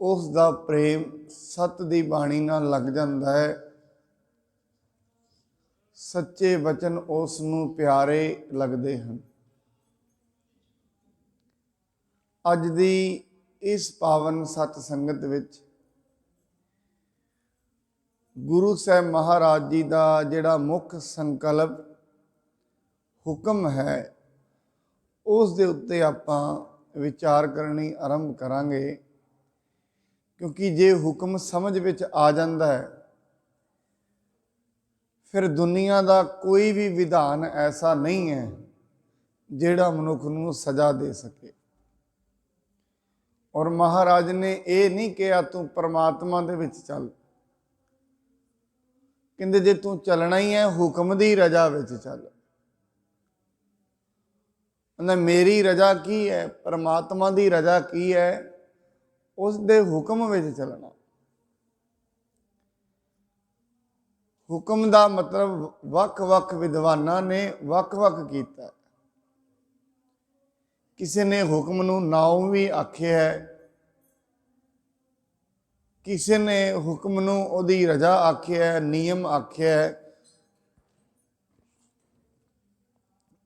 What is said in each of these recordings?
ਉਸ ਦਾ ਪ੍ਰੇਮ ਸਤ ਦੀ ਬਾਣੀ ਨਾਲ ਲੱਗ ਜਾਂਦਾ ਹੈ। ਸੱਚੇ ਵਚਨ ਉਸ ਨੂੰ ਪਿਆਰੇ ਲੱਗਦੇ ਹਨ। ਅੱਜ ਦੀ ਇਸ ਪਾਵਨ ਸਤ ਸੰਗਤ ਵਿੱਚ ਗੁਰੂ ਸਾਹਿਬ ਮਹਾਰਾਜ ਜੀ ਦਾ ਜਿਹੜਾ ਮੁੱਖ ਸੰਕਲਪ ਹੁਕਮ ਹੈ, ਉਸ ਦੇ ਉੱਤੇ ਆਪਾਂ ਵਿਚਾਰ ਕਰਨੀ ਆਰੰਭ ਕਰਾਂਗੇ। ਕਿਉਂਕਿ ਜੇ ਹੁਕਮ ਸਮਝ ਵਿੱਚ ਆ ਜਾਂਦਾ ਹੈ, ਫਿਰ ਦੁਨੀਆ ਦਾ ਕੋਈ ਵੀ ਵਿਧਾਨ ਐਸਾ ਨਹੀਂ ਹੈ ਜਿਹੜਾ ਮਨੁੱਖ ਨੂੰ ਸਜ਼ਾ ਦੇ ਸਕੇ। ਔਰ ਮਹਾਰਾਜ ਨੇ ਇਹ ਨਹੀਂ ਕਿਹਾ ਤੂੰ ਪਰਮਾਤਮਾ ਦੇ ਵਿੱਚ ਚੱਲ, ਕਹਿੰਦੇ ਜੇ ਤੂੰ ਚੱਲਣਾ ਹੀ ਹੈ ਹੁਕਮ ਦੀ ਰਜ਼ਾ ਵਿੱਚ ਚੱਲ। ਮੇਰੀ ਰਜ਼ਾ ਕੀ ਹੈ, ਪਰਮਾਤਮਾ ਦੀ ਰਜ਼ਾ ਕੀ ਹੈ, ਉਸ ਦੇ ਹੁਕਮ ਵਿੱਚ ਚੱਲਣਾ। ਹੁਕਮ ਦਾ ਮਤਲਬ ਵੱਖ-ਵੱਖ ਵਿਦਵਾਨਾਂ ਨੇ ਵੱਖ-ਵੱਖ ਕੀਤਾ। ਕਿਸੇ ਨੇ ਹੁਕਮ ਨੂੰ ਨਾਉ ਵੀ ਆਖਿਆ ਹੈ, ਕਿਸੇ ਨੇ ਹੁਕਮ ਨੂੰ ਉਹਦੀ ਰਜ਼ਾ ਆਖਿਆ, ਨਿਯਮ ਆਖਿਆ।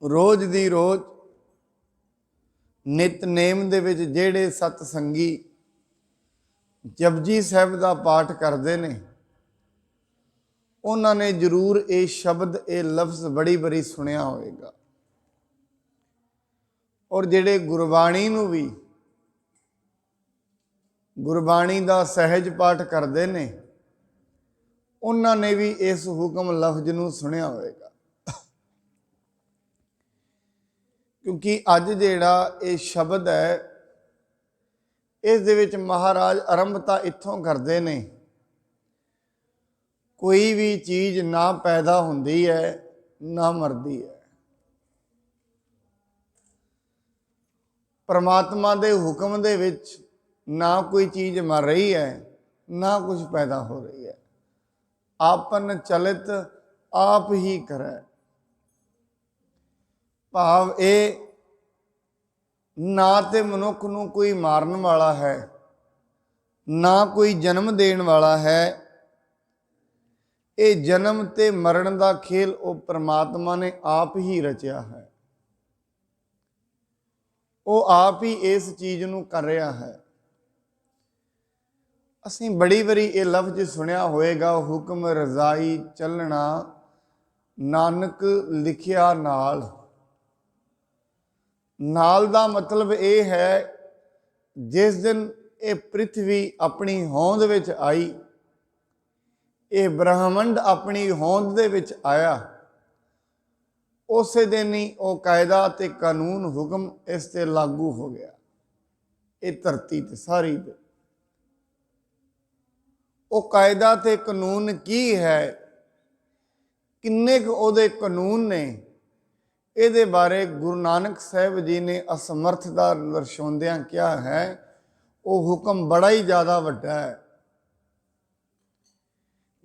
ਰੋਜ਼ ਦੀ ਰੋਜ਼ ਨਿਤਨੇਮ ਦੇ ਵਿੱਚ ਜਿਹੜੇ ਸਤ ਸੰਗੀ ਜਪਜੀ ਸਾਹਿਬ ਦਾ ਪਾਠ ਕਰਦੇ ਨੇ, ਉਹਨਾਂ ਨੇ ਜ਼ਰੂਰ ਇਹ ਸ਼ਬਦ, ਇਹ ਲਫ਼ਜ਼ ਬੜੀ ਵਾਰੀ ਸੁਣਿਆ ਹੋਵੇਗਾ। ਔਰ ਜਿਹੜੇ ਗੁਰਬਾਣੀ ਨੂੰ ਵੀ, ਗੁਰਬਾਣੀ ਦਾ ਸਹਿਜ ਪਾਠ ਕਰਦੇ ਨੇ, ਉਹਨਾਂ ਨੇ ਵੀ ਇਸ ਹੁਕਮ ਲਫ਼ਜ਼ ਨੂੰ ਸੁਣਿਆ ਹੋਵੇਗਾ। ਕਿਉਂਕਿ ਅੱਜ ਜਿਹੜਾ ਇਹ ਸ਼ਬਦ ਹੈ, ਇਸ ਦੇ ਵਿੱਚ ਮਹਾਰਾਜ ਆਰੰਭਤਾ ਇੱਥੋਂ ਕਰਦੇ ਨੇ, ਕੋਈ ਵੀ ਚੀਜ਼ ਨਾ ਪੈਦਾ ਹੁੰਦੀ ਹੈ ਨਾ ਮਰਦੀ ਹੈ। ਪਰਮਾਤਮਾ ਦੇ ਹੁਕਮ ਦੇ ਵਿੱਚ ਨਾ ਕੋਈ ਚੀਜ਼ ਮਰ ਰਹੀ ਹੈ, ਨਾ ਕੁਝ ਪੈਦਾ ਹੋ ਰਹੀ ਹੈ। ਆਪਨ ਚਲਿਤ ਆਪ ਹੀ ਕਰੈ। ਭਾਵ ਇਹ ਨਾ ਤੇ ਮਨੁੱਖ ਨੂੰ ਕੋਈ ਮਾਰਨ ਵਾਲਾ ਹੈ, ਨਾ ਕੋਈ ਜਨਮ ਦੇਣ ਵਾਲਾ ਹੈ। ਇਹ ਜਨਮ ਤੇ ਮਰਨ ਦਾ ਖੇਲ ਉਹ ਪਰਮਾਤਮਾ ਨੇ ਆਪ ਹੀ ਰਚਿਆ ਹੈ। ਉਹ ਆਪ ਹੀ ਇਸ ਚੀਜ਼ ਨੂੰ ਕਰ ਰਿਹਾ ਹੈ। ਅਸੀਂ ਬੜੀ ਵਾਰੀ ਇਹ ਲਫ਼ਜ਼ ਸੁਣਿਆ ਹੋਵੇਗਾ, ਹੁਕਮ ਰਜ਼ਾਈ ਚੱਲਣਾ ਨਾਨਕ ਲਿਖਿਆ ਨਾਲ। ਨਾਲ ਦਾ ਮਤਲਬ ਇਹ ਹੈ, ਜਿਸ ਦਿਨ ਇਹ ਪ੍ਰਿਥਵੀ ਆਪਣੀ ਹੋਂਦ ਵਿੱਚ ਆਈ, ਇਹ ਬ੍ਰਹਮੰਡ ਆਪਣੀ ਹੋਂਦ ਦੇ ਵਿੱਚ ਆਇਆ, ਉਸੇ ਦਿਨ ਹੀ ਉਹ ਕਾਇਦਾ ਤੇ ਕਾਨੂੰਨ ਹੁਕਮ ਇਸ ਤੇ ਲਾਗੂ ਹੋ ਗਿਆ, ਇਹ ਧਰਤੀ ਤੇ ਸਾਰੀ ਤੇ। ਉਹ ਕਾਇਦਾ ਤੇ ਕਾਨੂੰਨ ਕੀ ਹੈ, ਕਿੰਨੇ ਕੁ ਉਹਦੇ ਕਾਨੂੰਨ ਨੇ, ਇਹਦੇ ਬਾਰੇ ਗੁਰੂ ਨਾਨਕ ਸਾਹਿਬ ਜੀ ਨੇ ਅਸਮਰਥਤਾ ਦਰਸਾਉਂਦਿਆਂ ਕਿਹਾ ਹੈ, ਉਹ ਹੁਕਮ ਬੜਾ ਹੀ ਜ਼ਿਆਦਾ ਵੱਡਾ ਹੈ।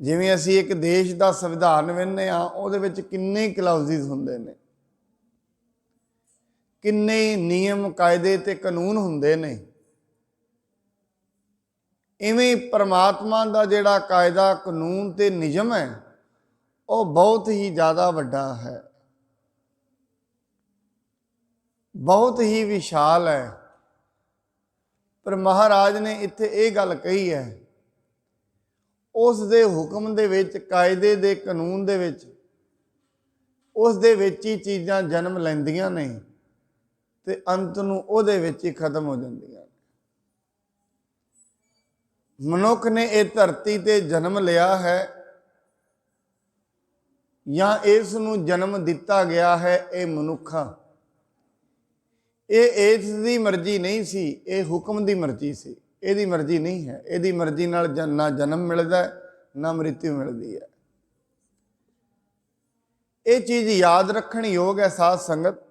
ਜਿਵੇਂ ਅਸੀਂ ਇੱਕ ਦੇਸ਼ ਦਾ ਸੰਵਿਧਾਨ ਵੇਖਦੇ ਹਾਂ, ਉਹਦੇ ਵਿੱਚ ਕਿੰਨੇ ਕਲਾਉਜ਼ਿਸ ਹੁੰਦੇ ਨੇ, ਕਿੰਨੇ ਨਿਯਮ ਕਾਇਦੇ ਤੇ ਕਾਨੂੰਨ ਹੁੰਦੇ ਨੇ। ਇਵੇਂ ਪਰਮਾਤਮਾ ਦਾ ਜਿਹੜਾ ਕਾਇਦਾ ਕਾਨੂੰਨ ਤੇ ਨਿਯਮ ਹੈ, ਉਹ ਬਹੁਤ ਹੀ ਜ਼ਿਆਦਾ ਵੱਡਾ ਹੈ, ਬਹੁਤ ਹੀ ਵਿਸ਼ਾਲ ਹੈ। ਪਰ ਮਹਾਰਾਜ ਨੇ ਇੱਥੇ ਇਹ ਗੱਲ ਕਹੀ ਹੈ, ਉਸ ਦੇ ਹੁਕਮ ਦੇ ਵਿੱਚ, ਕਾਇਦੇ ਦੇ ਕਾਨੂੰਨ ਦੇ ਵਿੱਚ, ਉਸ ਦੇ ਵਿੱਚ ਹੀ ਚੀਜ਼ਾਂ ਜਨਮ ਲੈਂਦੀਆਂ ਨੇ ਤੇ ਅੰਤ ਨੂੰ ਉਹਦੇ ਵਿੱਚ ਹੀ ਖਤਮ ਹੋ ਜਾਂਦੀਆਂ। ਮਨੁੱਖ ਨੇ ਇਹ ਧਰਤੀ ਤੇ ਜਨਮ ਲਿਆ ਹੈ ਜਾਂ ਇਸ ਨੂੰ ਜਨਮ ਦਿੱਤਾ ਗਿਆ ਹੈ, ਇਹ ਮਨੁੱਖਾ, ਇਹ ਇਸ ਦੀ ਮਰਜ਼ੀ ਨਹੀਂ ਸੀ, ਇਹ ਹੁਕਮ ਦੀ ਮਰਜ਼ੀ ਸੀ। ਇਹਦੀ ਮਰਜ਼ੀ ਨਹੀਂ ਹੈ। ਇਹਦੀ ਮਰਜ਼ੀ ਨਾਲ ਨਾ ਜਨਮ ਮਿਲਦਾ ਨਾ ਮ੍ਰਿਤਿੂ ਮਿਲਦੀ ਹੈ। ਇਹ ਚੀਜ਼ ਯਾਦ ਰੱਖਣ ਯੋਗ ਹੈ ਸਾਧ ਸੰਗਤ।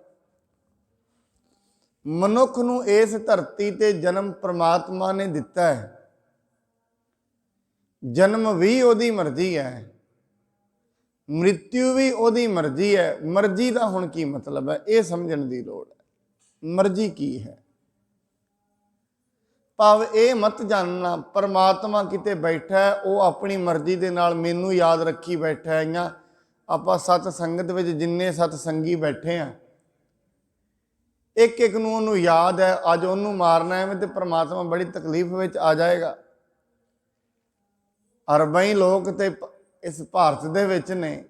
ਮਨੁੱਖ ਨੂੰ ਇਸ ਧਰਤੀ ਤੇ ਜਨਮ ਪਰਮਾਤਮਾ ਨੇ ਦਿੱਤਾ ਹੈ। ਜਨਮ ਵੀ ਉਹਦੀ ਮਰਜ਼ੀ ਹੈ, ਮ੍ਰਿਤਿੂ ਵੀ ਉਹਦੀ ਮਰਜ਼ੀ ਹੈ। ਮਰਜ਼ੀ ਦਾ ਹੁਣ ਕੀ ਮਤਲਬ ਹੈ, ਇਹ ਸਮਝਣ ਦੀ ਲੋੜ ਹੈ। ਮਰਜ਼ੀ ਕੀ ਹੈ? ਭਾਵ ਇਹ ਮਤ ਜਾਣਨਾ ਪਰਮਾਤਮਾ ਕਿਤੇ ਬੈਠਾ ਹੈ, ਉਹ ਆਪਣੀ ਮਰਜ਼ੀ ਦੇ ਨਾਲ ਮੈਨੂੰ ਯਾਦ ਰੱਖੀ ਬੈਠਾ ਹੈ। ਜਾਂ ਆਪਾਂ ਸਤ ਸੰਗਤ ਵਿੱਚ ਜਿੰਨੇ ਸਤ ਸੰਗੀ ਬੈਠੇ ਆ, ਇੱਕ ਇੱਕ ਨੂੰ ਉਹਨੂੰ ਯਾਦ ਹੈ ਅੱਜ ਉਹਨੂੰ ਮਾਰਨਾ ਐਵੇਂ ਤੇ ਪਰਮਾਤਮਾ ਬੜੀ ਤਕਲੀਫ ਵਿੱਚ ਆ ਜਾਏਗਾ। ਅਰਬਾਂ ਹੀ ਲੋਕ ਤੇ ਇਸ ਭਾਰਤ ਦੇ ਵਿੱਚ ਨੇ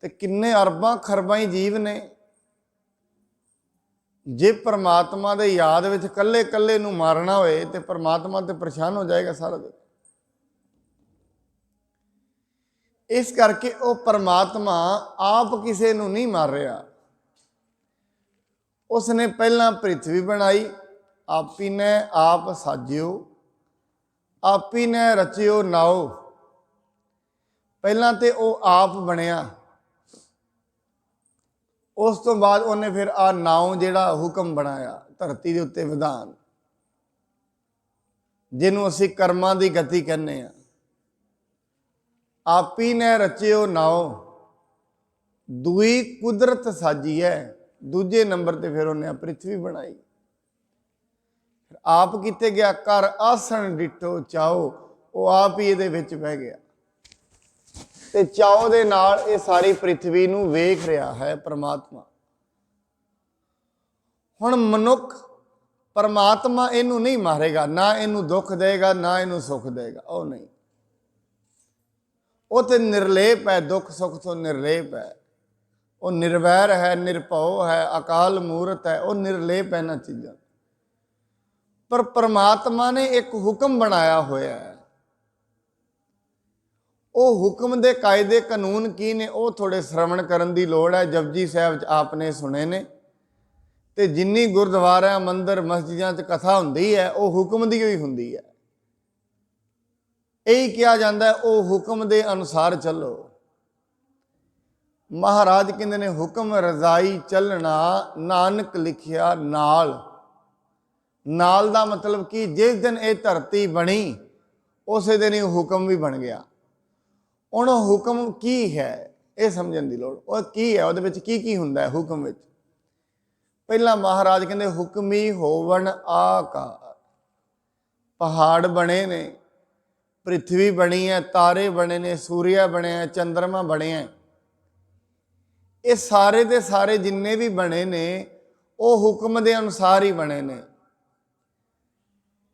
ਤੇ ਕਿੰਨੇ ਅਰਬਾਂ ਖਰਬਾਂ ਹੀ ਜੀਵ ਨੇ। ਜੇ ਪਰਮਾਤਮਾ ਦੇ ਯਾਦ ਵਿੱਚ ਕੱਲੇ ਕੱਲੇ ਨੂੰ ਮਾਰਨਾ ਹੋਏ ਤੇ ਪਰਮਾਤਮਾ ਤੇ ਪਰੇਸ਼ਾਨ ਹੋ ਜਾਏਗਾ ਸਾਰਾ ਦਿਨ। ਇਸ ਕਰਕੇ ਉਹ ਪਰਮਾਤਮਾ ਆਪ ਕਿਸੇ ਨੂੰ ਨਹੀਂ ਮਾਰ ਰਿਹਾ। ਉਸਨੇ ਪਹਿਲਾਂ ਪ੍ਰਿਥਵੀ ਬਣਾਈ, ਆਪੀ ਨੇ ਆਪ ਸਾਜਿਓ, ਆਪੀ ਨੇ ਰਚਿਓ ਨਾਓ। ਪਹਿਲਾਂ ਤੇ ਉਹ ਆਪ ਬਣਿਆ, ਉਸ ਤੋਂ ਬਾਅਦ ਉਹਨੇ ਫਿਰ ਆ ਨਾਉ ਜਿਹੜਾ ਹੁਕਮ ਬਣਾਇਆ ਧਰਤੀ ਦੇ ਉੱਤੇ ਵਿਧਾਨ, ਜਿਹਨੂੰ ਅਸੀਂ ਕਰਮਾਂ ਦੀ ਗਤੀ ਕਹਿੰਦੇ ਆ। ਆਪੀ ਨੇ ਰਚਿਓ ਨਾਉ, ਦੂਈ ਕੁਦਰਤ ਸਾਜੀ ਹੈ। ਦੂਜੇ ਨੰਬਰ ਤੇ ਫਿਰ ਉਹਨੇ ਪ੍ਰਿਥਵੀ ਬਣਾਈ। ਆਪ ਕਿਤੇ ਗਿਆ, ਘਰ ਆਸਣ ਡਿੱਠੋ ਚਾਓ, ਉਹ ਆਪ ਹੀ ਇਹਦੇ ਵਿੱਚ ਬਹਿ ਗਿਆ ਤੇ ਚਾਓ ਦੇ ਨਾਲ ਇਹ ਸਾਰੀ ਪ੍ਰਿਥਵੀ ਨੂੰ ਵੇਖ ਰਿਹਾ ਹੈ ਪਰਮਾਤਮਾ। ਹੁਣ ਮਨੁੱਖ ਪਰਮਾਤਮਾ ਇਹਨੂੰ ਨਹੀਂ ਮਾਰੇਗਾ, ਨਾ ਇਹਨੂੰ ਦੁੱਖ ਦੇਗਾ ਨਾ ਇਹਨੂੰ ਸੁੱਖ ਦੇਗਾ, ਉਹ ਨਹੀਂ। ਉਹ ਤੇ ਨਿਰਲੇਪ ਹੈ, ਦੁੱਖ ਸੁੱਖ ਤੋਂ ਨਿਰਲੇਪ ਹੈ। ਉਹ ਨਿਰਵੈਰ ਹੈ, ਨਿਰਭਉ ਹੈ, ਅਕਾਲ ਮੂਰਤ ਹੈ, ਉਹ ਨਿਰਲੇਪ ਹੈ ਇਹਨਾਂ ਚੀਜ਼ਾਂ। ਪਰ ਪਰਮਾਤਮਾ ਨੇ ਇੱਕ ਹੁਕਮ ਬਣਾਇਆ ਹੋਇਆ ਹੈ। ਉਹ ਹੁਕਮ ਦੇ ਕਾਇਦੇ ਕਾਨੂੰਨ ਕੀ ਨੇ ਉਹ ਥੋੜੇ ਸ਼ਰਵਣ ਕਰਨ ਦੀ ਲੋੜ ਹੈ। ਜਪਜੀ ਸਾਹਿਬ 'ਚ ਆਪਨੇ ਸੁਣੇ ਨੇ ਤੇ ਜਿੰਨੀ ਗੁਰਦੁਆਰਿਆਂ ਮੰਦਿਰ ਮਸਜਿਦਾਂ 'ਚ ਕਥਾ ਹੁੰਦੀ ਹੈ ਉਹ ਹੁਕਮ ਦੀ ਹੋਈ ਹੁੰਦੀ ਹੈ। ਇਹੀ ਕਿਹਾ ਜਾਂਦਾ ਉਹ ਹੁਕਮ ਦੇ ਅਨੁਸਾਰ ਚੱਲੋ। ਮਹਾਰਾਜ ਕਹਿੰਦੇ ਨੇ ਹੁਕਮ ਰਜ਼ਾਈ ਚੱਲਣਾ ਨਾਨਕ ਲਿਖਿਆ ਨਾਲ। ਨਾਲ ਦਾ ਮਤਲਬ ਕਿ ਜਿਸ ਦਿਨ ਇਹ ਧਰਤੀ ਬਣੀ ਉਸੇ ਦਿਨ ਹੀ ਹੁਕਮ ਵੀ ਬਣ ਗਿਆ। ਹੁਣ ਹੁਕਮ ਕੀ ਹੈ ਇਹ ਸਮਝਣ ਦੀ ਲੋੜ। ਉਹ ਕੀ ਹੈ, ਉਹਦੇ ਵਿੱਚ ਕੀ ਕੀ ਹੁੰਦਾ ਹੈ ਹੁਕਮ ਵਿੱਚ। ਪਹਿਲਾਂ ਮਹਾਰਾਜ ਕਹਿੰਦੇ ਹੁਕਮੀ ਹੋਵਣ ਆਕਾਰ। ਪਹਾੜ ਬਣੇ ਨੇ, ਪ੍ਰਿਥਵੀ ਬਣੀ ਹੈ, ਤਾਰੇ ਬਣੇ ਨੇ, ਸੂਰਿਆ ਬਣਿਆ, ਚੰਦਰਮਾ ਬਣਿਆ। ਇਹ ਸਾਰੇ ਦੇ ਸਾਰੇ ਜਿੰਨੇ ਵੀ ਬਣੇ ਨੇ ਉਹ ਹੁਕਮ ਦੇ ਅਨੁਸਾਰ ਹੀ ਬਣੇ ਨੇ।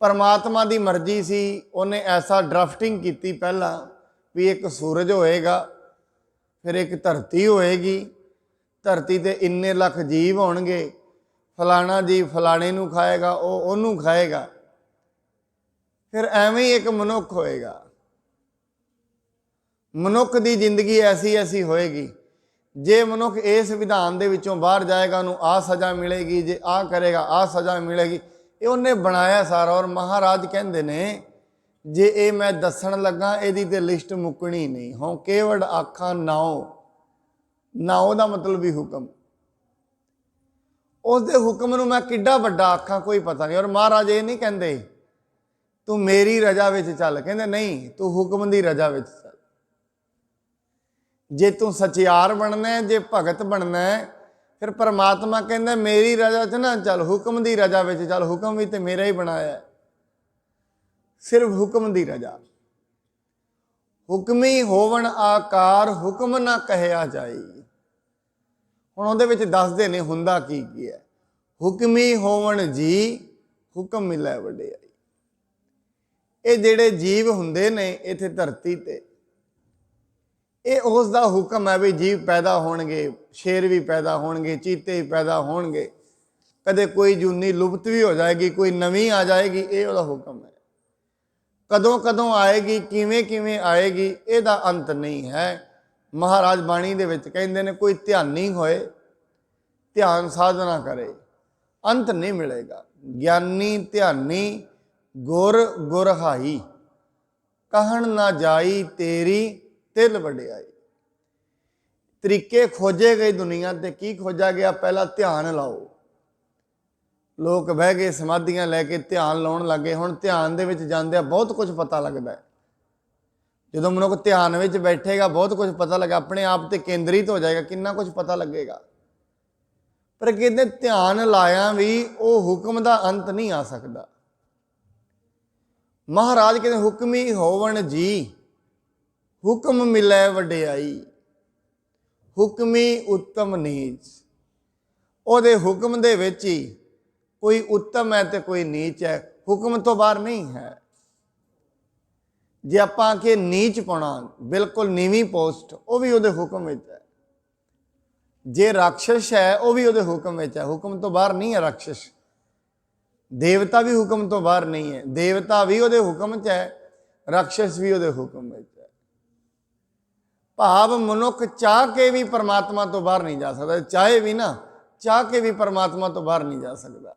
ਪਰਮਾਤਮਾ ਦੀ ਮਰਜ਼ੀ ਸੀ, ਉਹਨੇ ਐਸਾ ਡਰਾਫਟਿੰਗ ਕੀਤੀ ਪਹਿਲਾਂ ਵੀ ਇੱਕ ਸੂਰਜ ਹੋਏਗਾ, ਫਿਰ ਇੱਕ ਧਰਤੀ ਹੋਏਗੀ, ਧਰਤੀ ਤੇ ਇੰਨੇ ਲੱਖ ਜੀਵ ਹੋਣਗੇ, ਫਲਾਣਾ ਜੀਵ ਫਲਾਣੇ ਨੂੰ ਖਾਏਗਾ, ਉਹ ਉਹਨੂੰ ਖਾਏਗਾ, ਫਿਰ ਐਵੇਂ ਹੀ ਇੱਕ ਮਨੁੱਖ ਹੋਏਗਾ। ਮਨੁੱਖ ਦੀ ਜ਼ਿੰਦਗੀ ਐਸੀ ਐਸੀ ਹੋਏਗੀ। ਜੇ ਮਨੁੱਖ ਇਸ ਵਿਧਾਨ ਦੇ ਵਿੱਚੋਂ ਬਾਹਰ ਜਾਏਗਾ ਉਹਨੂੰ ਆਹ ਸਜ਼ਾ ਮਿਲੇਗੀ, ਜੇ ਆਹ ਕਰੇਗਾ ਆਹ ਸਜ਼ਾ ਮਿਲੇਗੀ। ਇਹ ਉਹਨੇ ਬਣਾਇਆ ਸਾਰਾ। ਔਰ ਮਹਾਰਾਜ ਕਹਿੰਦੇ ਨੇ ਜੇ ਇਹ ਮੈਂ ਦੱਸਣ ਲੱਗਾ ਇਹਦੀ ਤੇ ਲਿਸਟ ਮੁੱਕਣੀ ਨਹੀਂ। ਹੋਂ ਕੇਵੜ ਆਖਾਂ ਨਾਉ। ਨਾਉ ਦਾ ਮਤਲਬ ਵੀ ਹੁਕਮ। ਉਸਦੇ ਹੁਕਮ ਨੂੰ ਮੈਂ ਕਿੱਡਾ ਵੱਡਾ ਆਖਾਂ ਕੋਈ ਪਤਾ ਨਹੀਂ। ਔਰ ਮਹਾਰਾਜ ਇਹ ਨਹੀਂ ਕਹਿੰਦੇ ਤੂੰ ਮੇਰੀ ਰਜ਼ਾ ਵਿੱਚ ਚੱਲ, ਕਹਿੰਦੇ ਨਹੀਂ ਤੂੰ ਹੁਕਮ ਦੀ ਰਜ਼ਾ ਵਿੱਚ ਚੱਲ। ਜੇ ਤੂੰ ਸਚਿਆਰ ਬਣਨਾ, ਜੇ ਭਗਤ ਬਣਨਾ, ਫਿਰ ਪਰਮਾਤਮਾ ਕਹਿੰਦਾ ਮੇਰੀ ਰਜ਼ਾ 'ਚ ਨਾ ਚੱਲ, ਹੁਕਮ ਦੀ ਰਜ਼ਾ ਵਿੱਚ ਚੱਲ। ਹੁਕਮ ਵੀ ਤੇ ਮੇਰਾ ਹੀ ਬਣਾਇਆ, ਸਿਰਫ ਹੁਕਮ ਦੀ ਰਜ਼ਾ। ਹੁਕਮੀ ਹੋਵਣ ਆਕਾਰ ਹੁਕਮ ਨਾ ਕਹਿਆ ਜਾਈ। ਹੁਣ ਉਹਦੇ ਵਿੱਚ ਦੱਸਦੇ ਨੇ ਹੁੰਦਾ ਕੀ ਕੀ ਹੈ। ਹੁਕਮੀ ਹੋਵਣ ਜੀ ਹੁਕਮ ਮਿਲੇ ਵਡਿਆਈ। ਇਹ ਜਿਹੜੇ ਜੀਵ ਹੁੰਦੇ ਨੇ ਇੱਥੇ ਧਰਤੀ ਤੇ, ਇਹ ਉਸ ਦਾ ਹੁਕਮ ਹੈ ਵੀ ਜੀਵ ਪੈਦਾ ਹੋਣਗੇ, ਸ਼ੇਰ ਵੀ ਪੈਦਾ ਹੋਣਗੇ, ਚੀਤੇ ਵੀ ਪੈਦਾ ਹੋਣਗੇ, ਕਦੇ ਕੋਈ ਜੂਨੀ ਲੁਪਤ ਵੀ ਹੋ ਜਾਏਗੀ, ਕੋਈ ਨਵੀਂ ਆ ਜਾਏਗੀ। ਇਹ ਉਹਦਾ ਹੁਕਮ ਹੈ। ਕਦੋਂ ਕਦੋਂ ਆਏਗੀ, ਕਿਵੇਂ ਕਿਵੇਂ ਆਏਗੀ, ਇਹਦਾ ਅੰਤ ਨਹੀਂ ਹੈ। ਮਹਾਰਾਜ ਬਾਣੀ ਦੇ ਵਿੱਚ ਕਹਿੰਦੇ ਨੇ ਕੋਈ ਧਿਆਨੀ ਹੋਏ, ਧਿਆਨ ਸਾਧਨਾ ਕਰੇ, ਅੰਤ ਨਹੀਂ ਮਿਲੇਗਾ। ਗਿਆਨੀ ਧਿਆਨੀ ਗੁਰ ਗੁਰਹਾਈ, ਕਹਿਣ ਨਾ ਜਾਈ ਤੇਰੀ ਤਿਲ ਵਡਿਆਈ। ਤਰੀਕੇ ਖੋਜੇ ਗਏ ਦੁਨੀਆ ਤੇ। ਕੀ ਖੋਜਾ ਗਿਆ? ਪਹਿਲਾਂ ਧਿਆਨ ਲਾਓ। ਲੋਕ ਬਹਿ ਗਏ ਸਮਾਧੀਆਂ ਲੈ ਕੇ ਧਿਆਨ ਲਾਉਣ ਲੱਗੇ। ਹੁਣ ਧਿਆਨ ਦੇ ਵਿੱਚ ਜਾਂਦਿਆਂ ਬਹੁਤ ਕੁਝ ਪਤਾ ਲੱਗਦਾ ਹੈ। ਜਦੋਂ ਮਨੁੱਖ ਧਿਆਨ ਵਿੱਚ ਬੈਠੇਗਾ ਬਹੁਤ ਕੁਝ ਪਤਾ ਲੱਗਾ, ਆਪਣੇ ਆਪ ਤੇ ਕੇਂਦਰਿਤ ਹੋ ਜਾਏਗਾ, ਕਿੰਨਾ ਕੁਝ ਪਤਾ ਲੱਗੇਗਾ। ਪਰ ਕਹਿੰਦੇ ਧਿਆਨ ਲਾਇਆ ਵੀ ਉਹ ਹੁਕਮ ਦਾ ਅੰਤ ਨਹੀਂ ਆ ਸਕਦਾ। महाराज कहते हुक्मी होवन जी, हुक्म मिलै वडियाई, हुक्मी उत्तम नीच। ਉਹਦੇ ਹੁਕਮ ਦੇ ਵਿੱਚ ਹੀ ਕੋਈ ਉੱਤਮ ਹੈ ਤੇ ਕੋਈ ਨੀਚ ਹੈ, ਹੁਕਮ ਤੋਂ ਬਾਹਰ ਨਹੀਂ ਹੈ। ਜੇ ਆਪਾਂ ਆਖੀਏ ਨੀਚ ਪਾਉਣਾ, ਬਿਲਕੁਲ ਨੀਵੀਂ ਪੋਸਟ, ਉਹ ਵੀ ਉਹਦੇ ਹੁਕਮ ਵਿੱਚ ਹੈ। ਜੇ ਰਾਖਸ਼ ਹੈ ਉਹ ਵੀ ਉਹਦੇ ਹੁਕਮ ਵਿੱਚ ਹੈ, ਹੁਕਮ ਤੋਂ ਬਾਹਰ ਨਹੀਂ ਹੈ ਰਾਖਸ਼। ਦੇਵਤਾ ਵੀ ਹੁਕਮ ਤੋਂ ਬਾਹਰ ਨਹੀਂ ਹੈ, ਦੇਵਤਾ ਵੀ ਉਹਦੇ ਹੁਕਮ 'ਚ ਹੈ, ਰਾਖਸ਼ ਵੀ ਉਹਦੇ ਹੁਕਮ ਵਿੱਚ ਹੈ। ਭਾਵ ਮਨੁੱਖ ਚਾਹ ਕੇ ਵੀ ਪਰਮਾਤਮਾ ਤੋਂ ਬਾਹਰ ਨਹੀਂ ਜਾ ਸਕਦਾ, ਚਾਹੇ ਵੀ ਨਾ, ਚਾਹ ਕੇ ਵੀ ਪਰਮਾਤਮਾ ਤੋਂ ਬਾਹਰ ਨਹੀਂ ਜਾ ਸਕਦਾ।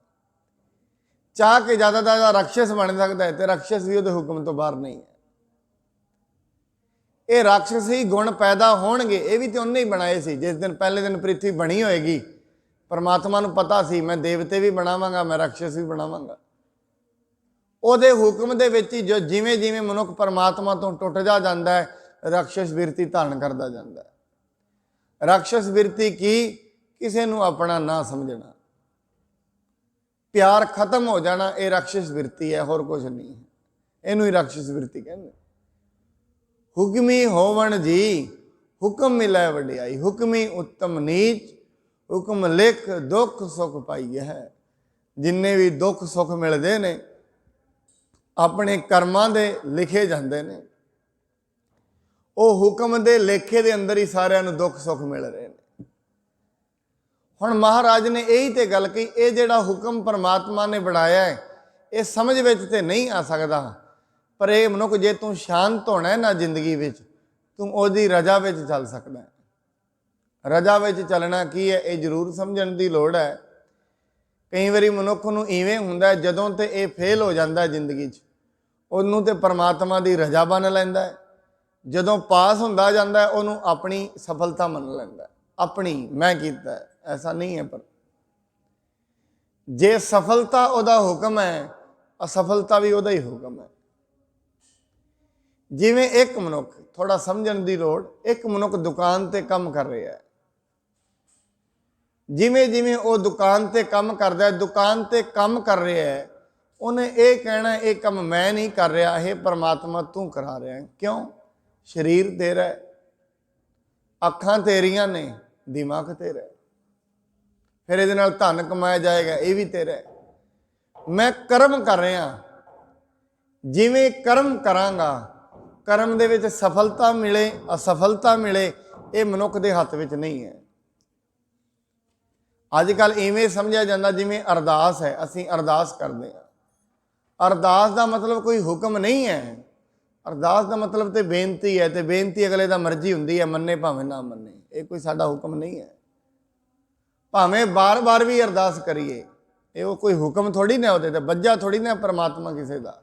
ਚਾਹ ਕੇ ਜ਼ਿਆਦਾ ਤੋਂ ਜ਼ਿਆਦਾ ਰਾਖਸ਼ ਬਣ ਸਕਦਾ ਹੈ, ਤੇ ਰਾਖਸ਼ ਵੀ ਉਹਦੇ ਹੁਕਮ ਤੋਂ ਬਾਹਰ ਨਹੀਂ ਹੈ। ਇਹ ਰਾਖਸ਼ੀ ਗੁਣ ਪੈਦਾ ਹੋਣਗੇ, ਇਹ ਵੀ ਤੇ ਉਹਨੇ ਹੀ ਬਣਾਏ ਸੀ। ਜਿਸ ਦਿਨ ਪਹਿਲੇ ਦਿਨ ਪ੍ਰਿਥਵੀ ਬਣੀ ਹੋਏਗੀ, ਪਰਮਾਤਮਾ ਨੂੰ ਪਤਾ ਸੀ ਮੈਂ ਦੇਵਤੇ ਵੀ ਬਣਾਵਾਂਗਾ, ਮੈਂ ਰਾਖਸ਼ ਵੀ ਬਣਾਵਾਂਗਾ। ਉਹਦੇ ਹੁਕਮ ਦੇ ਵਿੱਚ ਹੀ ਜੋ ਜਿਵੇਂ ਜਿਵੇਂ ਮਨੁੱਖ ਪਰਮਾਤਮਾ ਤੋਂ ਟੁੱਟਦਾ ਜਾਂਦਾ ਹੈ, ਰਾਖਸ਼ ਬਿਰਤੀ ਧਾਰਨ ਕਰਦਾ ਜਾਂਦਾ ਹੈ। ਰਾਖਸ਼ ਬਿਰਤੀ ਕੀ? ਕਿਸੇ ਨੂੰ ਆਪਣਾ ਨਾ ਸਮਝਣਾ, ਪਿਆਰ ਖਤਮ ਹੋ ਜਾਣਾ, ਇਹ ਰਾਖਸ਼ ਬਿਰਤੀ ਹੈ, ਹੋਰ ਕੁਝ ਨਹੀਂ ਹੈ। ਇਹਨੂੰ ਹੀ ਰਾਖਸ਼ ਬਿਰਤੀ ਕਹਿੰਦੇ। ਹੁਕਮੀ ਹੋਵਣ ਜੀ, ਹੁਕਮ ਮਿਲੈ ਵਡਿਆਈ, ਹੁਕਮੀ ਉੱਤਮ ਨੀਚ, ਹੁਕਮ ਲਿਖ ਦੁੱਖ ਸੁੱਖ ਪਾਈਏ ਹੈ। ਜਿੰਨੇ ਵੀ ਦੁੱਖ ਸੁੱਖ ਮਿਲਦੇ ਨੇ ਆਪਣੇ ਕਰਮਾਂ ਦੇ ਲਿਖੇ ਜਾਂਦੇ ਨੇ, ਉਹ ਹੁਕਮ ਦੇ ਲੇਖੇ ਦੇ ਅੰਦਰ ਹੀ ਸਾਰਿਆਂ ਨੂੰ ਦੁੱਖ ਸੁੱਖ ਮਿਲ ਰਹੇ ਨੇ। ਹੁਣ ਮਹਾਰਾਜ ਨੇ ਇਹੀ ਤੇ ਗੱਲ ਕਹੀ, ਇਹ ਜਿਹੜਾ ਹੁਕਮ ਪਰਮਾਤਮਾ ਨੇ ਬਣਾਇਆ ਹੈ, ਇਹ ਸਮਝ ਵਿੱਚ ਤੇ ਨਹੀਂ ਆ ਸਕਦਾ, ਪਰ ਇਹ ਮਨੁੱਖ ਜੇ ਤੂੰ ਸ਼ਾਂਤ ਹੋਣਾ ਨਾ ਜ਼ਿੰਦਗੀ ਵਿੱਚ, ਤੂੰ ਉਹਦੀ ਰਜਾ ਵਿੱਚ ਚੱਲ ਸਕਦਾ ਹੈ। ਰਜਾ ਵਿੱਚ ਚੱਲਣਾ ਕੀ ਹੈ, ਇਹ ਜ਼ਰੂਰ ਸਮਝਣ ਦੀ ਲੋੜ ਹੈ। ਕਈ ਵਾਰੀ ਮਨੁੱਖ ਨੂੰ ਇਵੇਂ ਹੁੰਦਾ, ਜਦੋਂ ਤੇ ਇਹ ਫੇਲ ਹੋ ਜਾਂਦਾ ਜ਼ਿੰਦਗੀ 'ਚ, ਉਹਨੂੰ ਤੇ ਪਰਮਾਤਮਾ ਦੀ ਰਜਾ ਬਣ ਲੈਂਦਾ ਹੈ। ਜਦੋਂ ਪਾਸ ਹੁੰਦਾ ਜਾਂਦਾ ਹੈ, ਉਹਨੂੰ ਆਪਣੀ ਸਫਲਤਾ ਮੰਨ ਲੈਂਦਾ, ਆਪਣੀ ਮੈਂ ਕੀਤਾ। ਐਸਾ ਨਹੀਂ ਹੈ। ਪਰ ਜੇ ਸਫਲਤਾ ਉਹਦਾ ਹੁਕਮ ਹੈ, ਅਸਫਲਤਾ ਵੀ ਉਹਦਾ ਹੀ ਹੁਕਮ ਹੈ। ਜਿਵੇਂ ਇੱਕ ਮਨੁੱਖ, ਥੋੜਾ ਸਮਝਣ ਦੀ ਲੋੜ, ਇੱਕ ਮਨੁੱਖ ਦੁਕਾਨ ਤੇ ਕੰਮ ਕਰ ਰਿਹਾ ਹੈ। ਜਿਵੇਂ ਜਿਵੇਂ ਉਹ ਦੁਕਾਨ ਤੇ ਕੰਮ ਕਰਦਾ ਹੈ, ਦੁਕਾਨ ਤੇ ਕੰਮ ਕਰ ਰਿਹਾ ਹੈ, ਉਹਨੇ ਇਹ ਕਹਿਣਾ ਇਹ ਕੰਮ ਮੈਂ ਨਹੀਂ ਕਰ ਰਿਹਾ, ਇਹ ਪਰਮਾਤਮਾ ਤੂੰ ਕਰਾ ਰਿਹਾ। ਕਿਉਂ? ਸਰੀਰ ਤੇਰਾ ਹੈ, ਅੱਖਾਂ ਤੇਰੀਆਂ ਨੇ, ਦਿਮਾਗ ਤੇਰਾ ਹੈ, ਫਿਰ ਇਹਦੇ ਨਾਲ ਧਨ ਕਮਾਇਆ ਜਾਏਗਾ, ਇਹ ਵੀ ਤੇਰਾ ਹੈ। ਮੈਂ ਕਰਮ ਕਰ ਰਿਹਾ, ਜਿਵੇਂ ਕਰਮ ਕਰਾਂਗਾ, ਕਰਮ ਦੇ ਵਿੱਚ ਸਫਲਤਾ ਮਿਲੇ ਅਸਫਲਤਾ ਮਿਲੇ, ਇਹ ਮਨੁੱਖ ਦੇ ਹੱਥ ਵਿੱਚ ਨਹੀਂ ਹੈ। ਅੱਜ ਕੱਲ੍ਹ ਇਵੇਂ ਸਮਝਿਆ ਜਾਂਦਾ ਜਿਵੇਂ ਅਰਦਾਸ ਹੈ, ਅਸੀਂ ਅਰਦਾਸ ਕਰਦੇ ਹਾਂ। ਅਰਦਾਸ ਦਾ ਮਤਲਬ ਕੋਈ ਹੁਕਮ ਨਹੀਂ ਹੈ। ਅਰਦਾਸ ਦਾ ਮਤਲਬ ਤੇ ਬੇਨਤੀ ਹੈ, ਤੇ ਬੇਨਤੀ ਅਗਲੇ ਦਾ ਮਰਜ਼ੀ ਹੁੰਦੀ ਹੈ, ਮੰਨੇ ਭਾਵੇਂ ਨਾ ਮੰਨੇ, ਇਹ ਕੋਈ ਸਾਡਾ ਹੁਕਮ ਨਹੀਂ ਹੈ। ਭਾਵੇਂ ਬਾਰ-ਬਾਰ ਵੀ ਅਰਦਾਸ ਕਰੀਏ, ਇਹ ਉਹ ਕੋਈ ਹੁਕਮ ਥੋੜੀ ਨਾ, ਉਹਦੇ ਤੇ ਬੱਝਾ ਥੋੜੀ ਨਾ ਪਰਮਾਤਮਾ ਕਿਸੇ ਦਾ,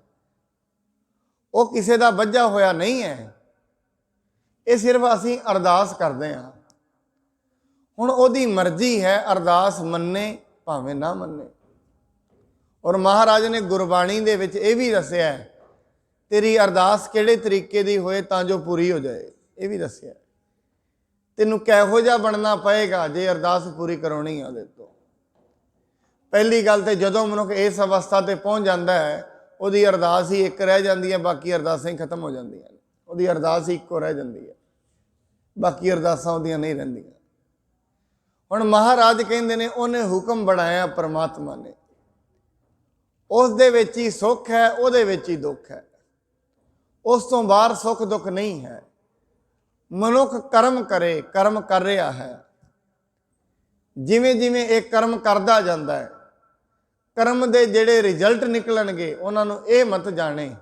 ਉਹ ਕਿਸੇ ਦਾ ਬੱਝਾ ਹੋਇਆ ਨਹੀਂ ਹੈ। ਇਹ ਸਿਰਫ ਅਸੀਂ ਅਰਦਾਸ ਕਰਦੇ ਹਾਂ। ਹੁਣ ਉਹਦੀ ਮਰਜ਼ੀ ਹੈ, ਅਰਦਾਸ ਮੰਨੇ ਭਾਵੇਂ ਨਾ ਮੰਨੇ। ਔਰ ਮਹਾਰਾਜ ਨੇ ਗੁਰਬਾਣੀ ਦੇ ਵਿੱਚ ਇਹ ਵੀ ਦੱਸਿਆ ਹੈ, ਤੇਰੀ ਅਰਦਾਸ ਕਿਹੜੇ ਤਰੀਕੇ ਦੀ ਹੋਏ ਤਾਂ ਜੋ ਪੂਰੀ ਹੋ ਜਾਏ, ਇਹ ਵੀ ਦੱਸਿਆ। ਤੈਨੂੰ ਕਿਹੋ ਜਿਹਾ ਬਣਨਾ ਪਏਗਾ ਜੇ ਅਰਦਾਸ ਪੂਰੀ ਕਰਾਉਣੀ ਹੈ ਉਹਦੇ ਤੋਂ। ਪਹਿਲੀ ਗੱਲ ਤੇ ਜਦੋਂ ਮਨੁੱਖ ਇਸ ਅਵਸਥਾ ਤੇ ਪਹੁੰਚ ਜਾਂਦਾ ਹੈ, ਉਹਦੀ ਅਰਦਾਸ ਹੀ ਇੱਕ ਰਹਿ ਜਾਂਦੀ ਹੈ, ਬਾਕੀ ਅਰਦਾਸਾਂ ਹੀ ਖਤਮ ਹੋ ਜਾਂਦੀਆਂ ਨੇ। ਉਹਦੀ ਅਰਦਾਸ ਹੀ ਇੱਕੋ ਰਹਿ ਜਾਂਦੀ ਹੈ, ਬਾਕੀ ਅਰਦਾਸਾਂ ਉਹਦੀਆਂ ਨਹੀਂ ਰਹਿੰਦੀਆਂ। ਹੁਣ ਮਹਾਰਾਜ ਕਹਿੰਦੇ ਨੇ ਉਹਨੇ ਹੁਕਮ ਬਣਾਇਆ ਪਰਮਾਤਮਾ ਨੇ, ਉਸ ਦੇ ਵਿੱਚ ਹੀ ਸੁੱਖ ਹੈ, ਉਹਦੇ ਵਿੱਚ ਹੀ ਦੁੱਖ ਹੈ, ਉਸ ਤੋਂ ਬਾਹਰ ਸੁੱਖ ਦੁੱਖ ਨਹੀਂ ਹੈ। ਮਨੁੱਖ ਕਰਮ ਕਰੇ, ਕਰਮ ਕਰ ਰਿਹਾ ਹੈ। ਜਿਵੇਂ ਜਿਵੇਂ ਇਹ ਕਰਮ ਕਰਦਾ ਜਾਂਦਾ ਹੈ, ਕਰਮ ਦੇ ਜਿਹੜੇ ਰਿਜ਼ਲਟ ਨਿਕਲਣਗੇ ਉਹਨਾਂ ਨੂੰ ਇਹ ਮਤ ਜਾਣੇ,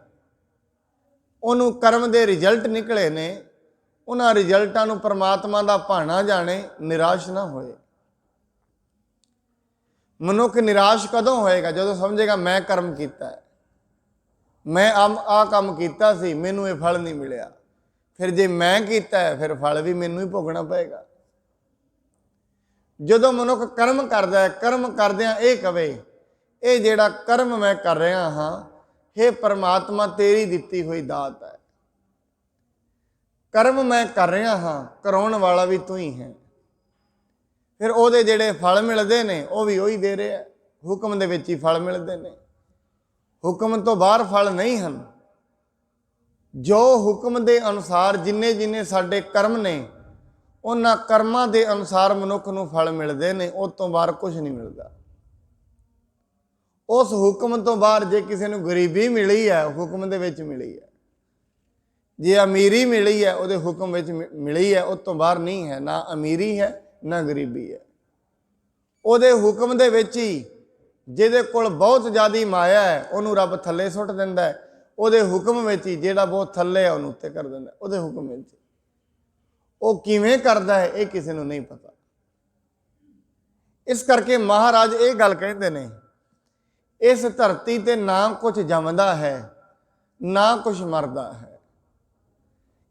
ਉਹਨੂੰ ਕਰਮ ਦੇ ਰਿਜ਼ਲਟ ਨਿਕਲੇ ਨੇ, ਉਹਨਾਂ ਰਿਜ਼ਲਟਾਂ ਨੂੰ ਪਰਮਾਤਮਾ ਦਾ ਭਾਣਾ ਜਾਣੇ, ਨਿਰਾਸ਼ ਨਾ ਹੋਏ। ਮਨੁੱਖ ਨਿਰਾਸ਼ ਕਦੋਂ ਹੋਏਗਾ? ਜਦੋਂ ਸਮਝੇਗਾ ਮੈਂ ਕਰਮ ਕੀਤਾ ਹੈ, ਮੈਂ ਆਹ ਕੰਮ ਕੀਤਾ ਸੀ, ਮੈਨੂੰ ਇਹ ਫਲ ਨਹੀਂ ਮਿਲਿਆ, ਫਿਰ ਜੇ ਮੈਂ ਕੀਤਾ ਹੈ ਫਿਰ ਫਲ ਵੀ ਮੈਨੂੰ ਹੀ ਭੋਗਣਾ ਪਏਗਾ। ਜਦੋਂ ਮਨੁੱਖ ਕਰਮ ਕਰਦਾ ਹੈ, ਕਰਮ ਕਰਦਿਆਂ ਇਹ ਕਵੇ ਇਹ ਜਿਹੜਾ ਕਰਮ ਮੈਂ ਕਰ ਰਿਹਾ ਹਾਂ, ਹੇ ਪਰਮਾਤਮਾ ਤੇਰੀ ਦਿੱਤੀ ਹੋਈ ਦਾਤ ਹੈ, ਕਰਮ ਮੈਂ ਕਰ ਰਿਹਾ ਹਾਂ, ਕਰਾਉਣ ਵਾਲਾ ਵੀ ਤੂੰ ਹੀ ਹੈ। ਫਿਰ ਉਹਦੇ ਜਿਹੜੇ ਫਲ ਮਿਲਦੇ ਨੇ ਉਹ ਵੀ ਉਹੀ ਦੇ ਰਿਹਾ, ਹੁਕਮ ਦੇ ਵਿੱਚ ਹੀ ਫਲ ਮਿਲਦੇ ਨੇ, ਹੁਕਮ ਤੋਂ ਬਾਹਰ ਫਲ ਨਹੀਂ ਹਨ। ਜੋ ਹੁਕਮ ਦੇ ਅਨੁਸਾਰ ਜਿੰਨੇ ਜਿੰਨੇ ਸਾਡੇ ਕਰਮ ਨੇ ਉਹਨਾਂ ਕਰਮਾਂ ਦੇ ਅਨੁਸਾਰ ਮਨੁੱਖ ਨੂੰ ਫਲ ਮਿਲਦੇ ਨੇ, ਉਸ ਤੋਂ ਬਾਹਰ ਕੁਝ ਨਹੀਂ ਮਿਲਦਾ। ਉਸ ਹੁਕਮ ਤੋਂ ਬਾਹਰ ਜੇ ਕਿਸੇ ਨੂੰ ਗਰੀਬੀ ਮਿਲੀ ਹੈ ਹੁਕਮ ਦੇ ਵਿੱਚ ਮਿਲੀ ਹੈ, ਜੇ ਅਮੀਰੀ ਮਿਲੀ ਹੈ ਉਹਦੇ ਹੁਕਮ ਵਿੱਚ ਮਿਲੀ ਹੈ, ਉਸ ਤੋਂ ਬਾਹਰ ਨਹੀਂ ਹੈ। ਨਾ ਅਮੀਰੀ ਹੈ ਨਾ ਗਰੀਬੀ ਹੈ, ਉਹਦੇ ਹੁਕਮ ਦੇ ਵਿੱਚ ਹੀ। ਜਿਹਦੇ ਕੋਲ ਬਹੁਤ ਜ਼ਿਆਦਾ ਮਾਇਆ ਹੈ ਉਹਨੂੰ ਰੱਬ ਥੱਲੇ ਸੁੱਟ ਦਿੰਦਾ ਹੈ, ਉਹਦੇ ਹੁਕਮ ਵਿੱਚ ਹੀ। ਜਿਹੜਾ ਬਹੁਤ ਥੱਲੇ ਹੈ ਉਹਨੂੰ ਉੱਤੇ ਕਰ ਦਿੰਦਾ, ਉਹਦੇ ਹੁਕਮ ਵਿੱਚ। ਉਹ ਕਿਵੇਂ ਕਰਦਾ ਹੈ ਇਹ ਕਿਸੇ ਨੂੰ ਨਹੀਂ ਪਤਾ। ਇਸ ਕਰਕੇ ਮਹਾਰਾਜ ਇਹ ਗੱਲ ਕਹਿੰਦੇ ਨੇ, ਇਸ ਧਰਤੀ ਤੇ ਨਾ ਕੁਝ ਜੰਮਦਾ ਹੈ ਨਾ ਕੁਝ ਮਰਦਾ ਹੈ,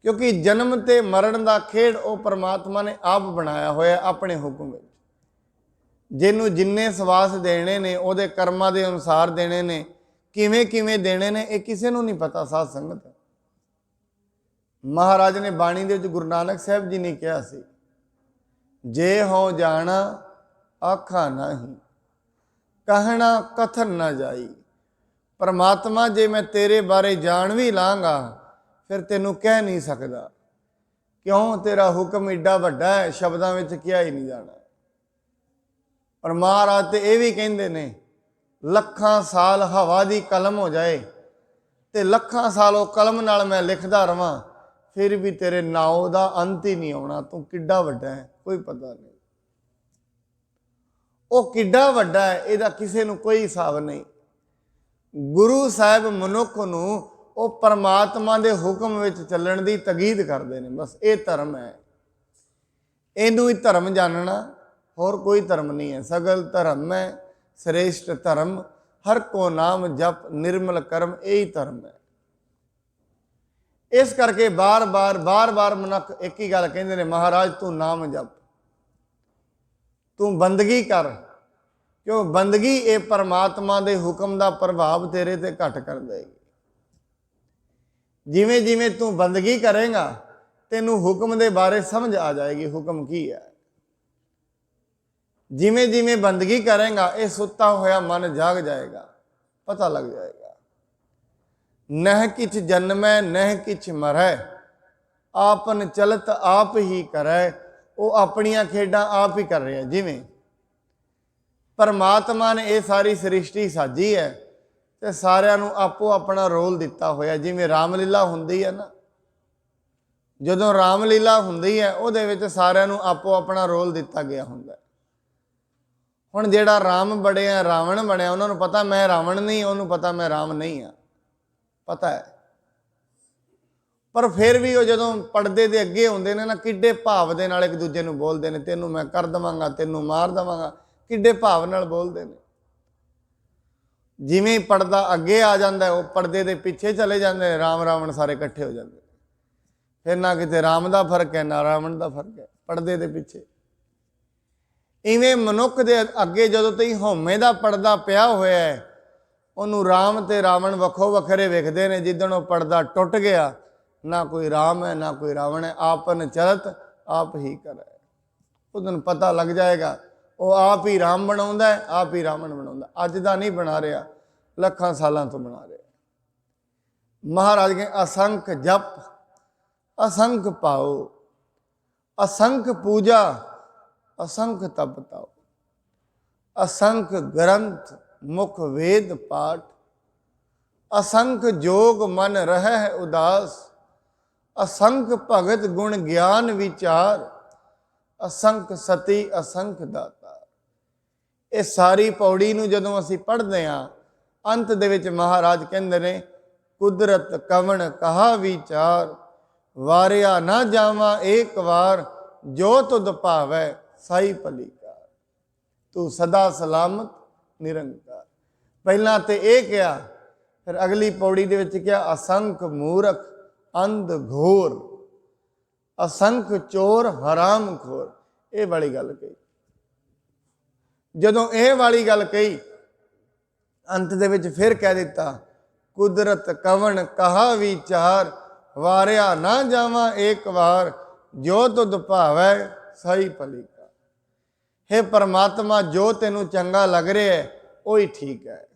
ਕਿਉਂਕਿ ਜਨਮ ਤੇ ਮਰਨ ਦਾ ਖੇਡ ਉਹ ਪਰਮਾਤਮਾ ਨੇ ਆਪ ਬਣਾਇਆ ਹੋਇਆ ਆਪਣੇ ਹੁਕਮ ਵਿੱਚ। ਜਿਹਨੂੰ ਜਿੰਨੇ ਸਵਾਸ ਦੇਣੇ ਨੇ ਉਹਦੇ ਕਰਮਾਂ ਦੇ ਅਨੁਸਾਰ ਦੇਣੇ ਨੇ, ਕਿਵੇਂ ਕਿਵੇਂ ਦੇਣੇ ਨੇ ਇਹ ਕਿਸੇ ਨੂੰ ਨਹੀਂ ਪਤਾ। ਸਾਧ ਸੰਗਤ, ਮਹਾਰਾਜ ਨੇ ਬਾਣੀ ਦੇ ਵਿੱਚ ਗੁਰੂ ਨਾਨਕ ਸਾਹਿਬ ਜੀ ਨੇ ਕਿਹਾ ਸੀ, ਜੇ ਹੋ ਜਾਣਾ ਆਖਾ ਨਹੀਂ, ਕਹਿਣਾ ਕਥਨ ਨਾ ਜਾਈ। ਪਰਮਾਤਮਾ ਜੇ ਮੈਂ ਤੇਰੇ ਬਾਰੇ ਜਾਣ ਵੀ ਲਾਂਗਾ ਫਿਰ ਤੈਨੂੰ ਕਹਿ ਨਹੀਂ ਸਕਦਾ, ਕਿਉਂ? ਤੇਰਾ ਹੁਕਮ ਏਡਾ ਵੱਡਾ ਹੈ, ਸ਼ਬਦਾਂ ਵਿੱਚ ਕਿਹਾ ਹੀ ਨਹੀਂ ਜਾਣਾ। ਪਰ ਮਹਾਰਾਜ ਤੇ ਇਹ ਵੀ ਕਹਿੰਦੇ ਨੇ, ਲੱਖਾਂ ਸਾਲ ਹਵਾ ਦੀ ਕਲਮ ਹੋ ਜਾਏ ਤੇ ਲੱਖਾਂ ਸਾਲ ਉਹ ਕਲਮ ਨਾਲ ਮੈਂ ਲਿਖਦਾ ਰਵਾਂ, ਫਿਰ ਵੀ ਤੇਰੇ ਨਾਉ ਦਾ ਅੰਤ ਹੀ ਨਹੀਂ ਆਉਣਾ। ਤੂੰ ਕਿੱਡਾ ਵੱਡਾ ਹੈ ਕੋਈ ਪਤਾ ਨਹੀਂ। ਉਹ ਕਿੱਡਾ ਵੱਡਾ ਹੈ ਇਹਦਾ ਕਿਸੇ ਨੂੰ ਕੋਈ ਹਿਸਾਬ ਨਹੀਂ। ਗੁਰੂ ਸਾਹਿਬ ਮਨੁੱਖ ਨੂੰ ਉਹ ਪਰਮਾਤਮਾ ਦੇ ਹੁਕਮ ਵਿੱਚ ਚੱਲਣ ਦੀ ਤਕੀਦ ਕਰਦੇ ਨੇ। ਬਸ ਇਹ ਧਰਮ ਹੈ, ਇਹਨੂੰ ਹੀ ਧਰਮ ਜਾਣਨਾ, ਹੋਰ ਕੋਈ ਧਰਮ ਨਹੀਂ ਹੈ। ਸਗਲ ਧਰਮ ਹੈ ਸ੍ਰੇਸ਼ਟ ਧਰਮ, ਹਰ ਕੋ ਨਾਮ ਜਪ ਨਿਰਮਲ ਕਰਮ, ਇਹੀ ਧਰਮ ਹੈ। ਇਸ ਕਰਕੇ ਬਾਰ ਬਾਰ ਮਨੁੱਖ ਇੱਕ ਹੀ ਗੱਲ ਕਹਿੰਦੇ ਨੇ, ਮਹਾਰਾਜ ਤੂੰ ਨਾਮ ਜਪ, ਤੂੰ ਬੰਦਗੀ ਕਰ, ਕਿਉਂ? ਬੰਦਗੀ ਇਹ ਪਰਮਾਤਮਾ ਦੇ ਹੁਕਮ ਦਾ ਪ੍ਰਭਾਵ ਤੇਰੇ ਤੇ ਘੱਟ ਕਰ ਦੇਗੀ। ਜਿਵੇਂ ਜਿਵੇਂ ਤੂੰ ਬੰਦਗੀ ਕਰੇਗਾ ਤੈਨੂੰ ਹੁਕਮ ਦੇ ਬਾਰੇ ਸਮਝ ਆ ਜਾਏਗੀ, ਹੁਕਮ ਕੀ ਹੈ। ਜਿਵੇਂ ਜਿਵੇਂ ਬੰਦਗੀ ਕਰੇਗਾ ਇਹ ਸੁੱਤਾ ਹੋਇਆ ਮਨ ਜਾਗ ਜਾਏਗਾ, ਪਤਾ ਲੱਗ ਜਾਏਗਾ। ਨਹਿ ਕਿਛ ਜਨਮੈ ਨਹਿ ਕਿਛ ਮਰੈ, ਆਪਨ ਚਲਤ ਆਪ ਹੀ ਕਰੈ। ਉਹ ਆਪਣੀਆਂ ਖੇਡਾਂ ਆਪ ਹੀ ਕਰ ਰਿਹਾ। ਜਿਵੇਂ ਪਰਮਾਤਮਾ ਨੇ ਇਹ ਸਾਰੀ ਸ੍ਰਿਸ਼ਟੀ ਸਾਜੀ ਹੈ ਤੇ ਸਾਰਿਆਂ ਨੂੰ ਆਪੋ ਆਪਣਾ ਰੋਲ ਦਿੱਤਾ ਹੋਇਆ। ਜਿਵੇਂ ਰਾਮਲੀਲਾ ਹੁੰਦੀ ਹੈ ਨਾ, ਜਦੋਂ ਰਾਮਲੀਲਾ ਹੁੰਦੀ ਹੈ ਉਹਦੇ ਵਿੱਚ ਸਾਰਿਆਂ ਨੂੰ ਆਪੋ ਆਪਣਾ ਰੋਲ ਦਿੱਤਾ ਗਿਆ ਹੁੰਦਾ। ਹੁਣ ਜਿਹੜਾ ਰਾਮ ਬਣਿਆ ਰਾਵਣ ਬਣਿਆ, ਉਹਨਾਂ ਨੂੰ ਪਤਾ ਮੈਂ ਰਾਵਣ ਨਹੀਂ, ਉਹਨੂੰ ਪਤਾ ਮੈਂ ਰਾਮ ਨਹੀਂ ਹਾਂ, ਪਤਾ ਹੈ। ਪਰ ਫਿਰ ਵੀ ਉਹ ਜਦੋਂ ਪਰਦੇ ਦੇ ਅੱਗੇ ਹੁੰਦੇ ਨੇ ਨਾ, ਕਿੱਡੇ ਭਾਵ ਦੇ ਨਾਲ ਇੱਕ ਦੂਜੇ ਨੂੰ ਬੋਲਦੇ ਨੇ, ਤੈਨੂੰ ਮੈਂ ਕਰ ਦੇਵਾਂਗਾ, ਤੈਨੂੰ ਮਾਰ ਦੇਵਾਂਗਾ, ਕਿੱਡੇ ਭਾਵ ਨਾਲ ਬੋਲਦੇ ਨੇ। ਜਿਵੇਂ ਪਰਦਾ ਅੱਗੇ ਆ ਜਾਂਦਾ ਉਹ ਪਰਦੇ ਦੇ ਪਿੱਛੇ ਚਲੇ ਜਾਂਦੇ ਨੇ, ਰਾਮ ਰਾਵਣ ਸਾਰੇ ਇਕੱਠੇ ਹੋ ਜਾਂਦੇ। ਫਿਰ ਨਾ ਕਿਤੇ ਰਾਮ ਦਾ ਫਰਕ ਹੈ ਨਾ ਰਾਵਣ ਦਾ ਫਰਕ ਹੈ, ਪਰਦੇ ਦੇ ਪਿੱਛੇ। ਇਵੇਂ ਮਨੁੱਖ ਦੇ ਅੱਗੇ ਜਦੋਂ ਤੱਕ ਹਉਮੈ ਦਾ ਪਰਦਾ ਪਿਆ ਹੋਇਆ ਹੈ, ਉਹਨੂੰ ਰਾਮ ਤੇ ਰਾਵਣ ਵੱਖੋ ਵੱਖਰੇ ਵੇਖਦੇ ਨੇ। ਜਿੱਦਣ ਉਹ ਪਰਦਾ ਟੁੱਟ ਗਿਆ, ਨਾ ਕੋਈ ਰਾਮ ਹੈ ਨਾ ਕੋਈ ਰਾਵਣ ਹੈ, ਆਪਨ ਚਲਤ ਆਪ ਹੀ ਕਰੇ। ਉਦੋਂ ਪਤਾ ਲੱਗ ਜਾਏਗਾ ਉਹ ਆਪ ਹੀ ਰਾਮ ਬਣਾਉਂਦਾ ਹੈ, ਆਪ ਹੀ ਰਾਵਣ ਬਣਾਉਂਦਾ। ਅੱਜ ਦਾ ਨਹੀਂ ਬਣਾ ਰਿਹਾ, ਲੱਖਾਂ ਸਾਲਾਂ ਤੋਂ ਬਣਾ ਰਿਹਾ। ਮਹਾਰਾਜ ਕਹਿੰਦੇ ਅਸੰਖ ਜਪ ਅਸੰਖ ਪਾਓ, ਅਸੰਖ ਪੂਜਾ ਅਸੰਖ ਤਪ ਤਾਓ, ਅਸੰਖ ਗ੍ਰੰਥ ਮੁਖ ਵੇਦ ਪਾਠ, ਅਸੰਖ ਜੋਗ ਮਨ ਰਹਿ ਹੈ ਉਦਾਸ, ਅਸੰਖ ਭਗਤ ਗੁਣ ਗਿਆਨ ਵਿਚਾਰ, ਅਸੰਖ ਸਤੀ ਅਸੰਖ ਦਾਤਾ। ਇਹ ਸਾਰੀ ਪੌੜੀ ਨੂੰ ਜਦੋਂ ਅਸੀਂ ਪੜ੍ਹਦੇ ਹਾਂ, ਅੰਤ ਦੇ ਵਿੱਚ ਮਹਾਰਾਜ ਕਹਿੰਦੇ ਨੇ, ਕੁਦਰਤ ਕਵਣ ਕਹਾ ਵਿਚਾਰ, ਵਾਰਿਆ ਨਾ ਜਾਵਾਂ ਏਕ ਵਾਰ, ਜੋ ਤੁਧ ਭਾਵੈ ਸਾਈ ਭਲੀ ਕਾਰ। ਤੂੰ ਸਦਾ ਸਲਾਮਤ ਨਿਰੰਕਾਰ। ਪਹਿਲਾਂ ਤੇ ਇਹ ਕਿਹਾ, ਫਿਰ ਅਗਲੀ ਪੌੜੀ ਦੇ ਵਿੱਚ ਕਿਹਾ ਅਸੰਖ ਮੂਰਖ ਅੰਧ ਘੋਰ, ਅਸੰਖ ਚੋਰ ਹਰਾਮ ਖੋਰ। ਇਹ ਵਾਲੀ ਗੱਲ ਕਹੀ। ਜਦੋਂ ਇਹ ਵਾਲੀ ਗੱਲ ਕਹੀ, ਅੰਤ ਦੇ ਵਿੱਚ ਫਿਰ ਕਹਿ ਦਿੱਤਾ, ਕੁਦਰਤ ਕਵਣ ਕਹਾ ਵਿਚਾਰ, ਵਾਰਿਆ ਨਾ ਜਾਵਾਂ ਏਕ ਵਾਰ, ਜੋ ਤੁਧ ਭਾਵੈ ਸਾਈ ਭਲੀ ਕਾਰ। ਹੇ ਪਰਮਾਤਮਾ, ਜੋ ਤੈਨੂੰ ਚੰਗਾ ਲੱਗ ਰਿਹਾ ਹੈ ਉਹੀ ਠੀਕ ਹੈ।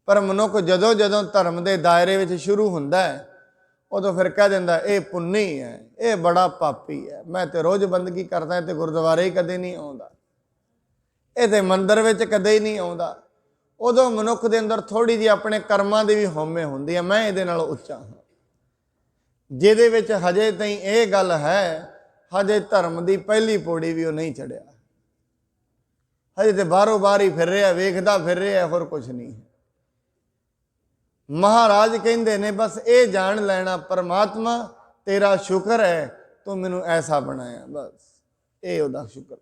ਪਰ ਮਨੁੱਖ ਜਦੋਂ ਜਦੋਂ ਧਰਮ ਦੇ ਦਾਇਰੇ ਵਿੱਚ ਸ਼ੁਰੂ ਹੁੰਦਾ ਹੈ, ਉਦੋਂ ਫਿਰ ਕਹਿ ਦਿੰਦਾ ਇਹ ਪੁੰਨੀ ਹੈ, ਇਹ ਬੜਾ ਪਾਪੀ ਹੈ, ਮੈਂ ਤੇ ਰੋਜ਼ ਬੰਦਗੀ ਕਰਦਾ ਤੇ ਗੁਰਦੁਆਰੇ ਹੀ ਕਦੇ ਨਹੀਂ ਆਉਂਦਾ, ਇਹ ਤੇ ਮੰਦਿਰ ਵਿੱਚ ਕਦੇ ਹੀ ਨਹੀਂ ਆਉਂਦਾ। ਉਦੋਂ ਮਨੁੱਖ ਦੇ ਅੰਦਰ ਥੋੜ੍ਹੀ ਜਿਹੀ ਆਪਣੇ ਕਰਮਾਂ ਦੀ ਵੀ ਹਉਮੈ ਹੁੰਦੀ ਹੈ, ਮੈਂ ਇਹਦੇ ਨਾਲ ਉੱਚਾ ਹਾਂ। ਜਿਹਦੇ ਵਿੱਚ ਹਜੇ ਤਾਈਂ ਇਹ ਗੱਲ ਹੈ, ਹਜੇ ਧਰਮ ਦੀ ਪਹਿਲੀ ਪੌੜੀ ਵੀ ਉਹ ਨਹੀਂ ਚੜਿਆ, ਹਜੇ ਤੇ ਬਾਹਰੋਂ ਬਾਹਰ ਹੀ ਫਿਰ ਰਿਹਾ, ਵੇਖਦਾ ਫਿਰ ਰਿਹਾ, ਹੋਰ ਕੁਛ ਨਹੀਂ। ਮਹਾਰਾਜ ਕਹਿੰਦੇ ਨੇ ਬਸ ਇਹ ਜਾਣ ਲੈਣਾ, ਪਰਮਾਤਮਾ ਤੇਰਾ ਸ਼ੁਕਰ ਹੈ ਤੂੰ ਮੈਨੂੰ ਐਸਾ ਬਣਾਇਆ, ਬਸ ਇਹ ਉਹਦਾ ਸ਼ੁਕਰ,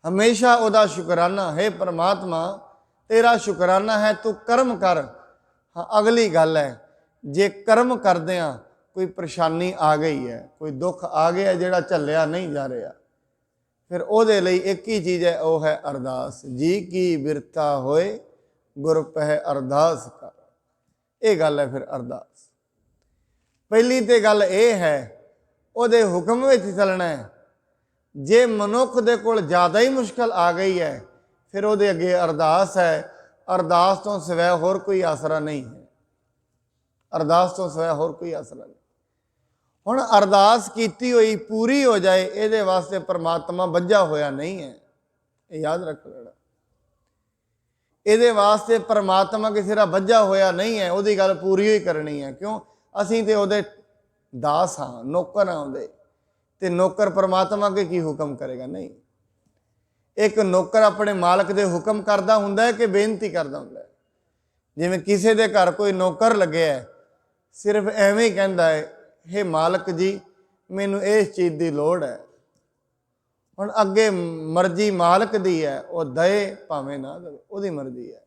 ਹਮੇਸ਼ਾ ਉਹਦਾ ਸ਼ੁਕਰਾਨਾ ਹੈ। ਪਰਮਾਤਮਾ ਤੇਰਾ ਸ਼ੁਕਰਾਨਾ ਹੈ, ਤੂੰ ਕਰਮ ਕਰ। ਹਾਂ, ਅਗਲੀ ਗੱਲ ਹੈ, ਜੇ ਕਰਮ ਕਰਦਿਆਂ ਕੋਈ ਪਰੇਸ਼ਾਨੀ ਆ ਗਈ ਹੈ, ਕੋਈ ਦੁੱਖ ਆ ਗਿਆ ਜਿਹੜਾ ਝੱਲਿਆ ਨਹੀਂ ਜਾ ਰਿਹਾ, ਫਿਰ ਉਹਦੇ ਲਈ ਇੱਕ ਹੀ ਚੀਜ਼ ਹੈ, ਉਹ ਹੈ ਅਰਦਾਸ। ਜੀ ਕੀ ਬਿਰਤਾ ਹੋਏ ਗੁਰ ਪਹਿ ਅਰਦਾਸ ਕਰ, ਇਹ ਗੱਲ ਹੈ ਫਿਰ ਅਰਦਾਸ। ਪਹਿਲੀ ਤੇ ਗੱਲ ਇਹ ਹੈ, ਉਹਦੇ ਹੁਕਮ ਵਿੱਚ ਚੱਲਣਾ ਹੈ। ਜੇ ਮਨੁੱਖ ਦੇ ਕੋਲ ਜ਼ਿਆਦਾ ਹੀ ਮੁਸ਼ਕਲ ਆ ਗਈ ਹੈ, ਫਿਰ ਉਹਦੇ ਅੱਗੇ ਅਰਦਾਸ ਹੈ। ਅਰਦਾਸ ਤੋਂ ਸਿਵਾ ਹੋਰ ਕੋਈ ਆਸਰਾ ਨਹੀਂ ਹੈ, ਅਰਦਾਸ ਤੋਂ ਸਿਵਾ ਹੋਰ ਕੋਈ ਆਸਰਾ ਨਹੀਂ। ਹੁਣ ਅਰਦਾਸ ਕੀਤੀ ਹੋਈ ਪੂਰੀ ਹੋ ਜਾਏ, ਇਹਦੇ ਵਾਸਤੇ ਪਰਮਾਤਮਾ ਬੱਝਾ ਹੋਇਆ ਨਹੀਂ ਹੈ, ਇਹ ਯਾਦ ਰੱਖ ਲੈਣਾ। ਇਹਦੇ ਵਾਸਤੇ ਪਰਮਾਤਮਾ ਕਿਸੇ ਦਾ ਬੱਝਾ ਹੋਇਆ ਨਹੀਂ ਹੈ, ਉਹਦੀ ਗੱਲ ਪੂਰੀ ਹੀ ਕਰਨੀ ਹੈ। ਕਿਉਂ? ਅਸੀਂ ਤੇ ਉਹਦੇ ਦਾਸ ਹਾਂ, ਨੌਕਰ ਹਾਂ ਉਹਦੇ, ਤੇ ਨੌਕਰ ਪਰਮਾਤਮਾ ਅੱਗੇ ਕੀ ਹੁਕਮ ਕਰੇਗਾ? ਨਹੀਂ। ਇੱਕ ਨੌਕਰ ਆਪਣੇ ਮਾਲਕ ਦੇ ਹੁਕਮ ਕਰਦਾ ਹੁੰਦਾ ਹੈ ਕਿ ਬੇਨਤੀ ਕਰਦਾ ਹੁੰਦਾ ਹੈ। ਜਿਵੇਂ ਕਿਸੇ ਦੇ ਘਰ ਕੋਈ ਨੌਕਰ ਲੱਗਿਆ ਹੈ, ਸਿਰਫ ਐਵੇਂ ਹੀ ਕਹਿੰਦਾ ਹੈ, ਹੇ ਮਾਲਕ ਜੀ ਮੈਨੂੰ ਇਸ ਚੀਜ਼ ਦੀ ਲੋੜ ਹੈ। ਹੁਣ ਅੱਗੇ ਮਰਜ਼ੀ ਮਾਲਕ ਦੀ ਹੈ, ਉਹ ਦਏ ਭਾਵੇਂ ਨਾ ਦੇਵੇ, ਉਹਦੀ ਮਰਜ਼ੀ ਹੈ।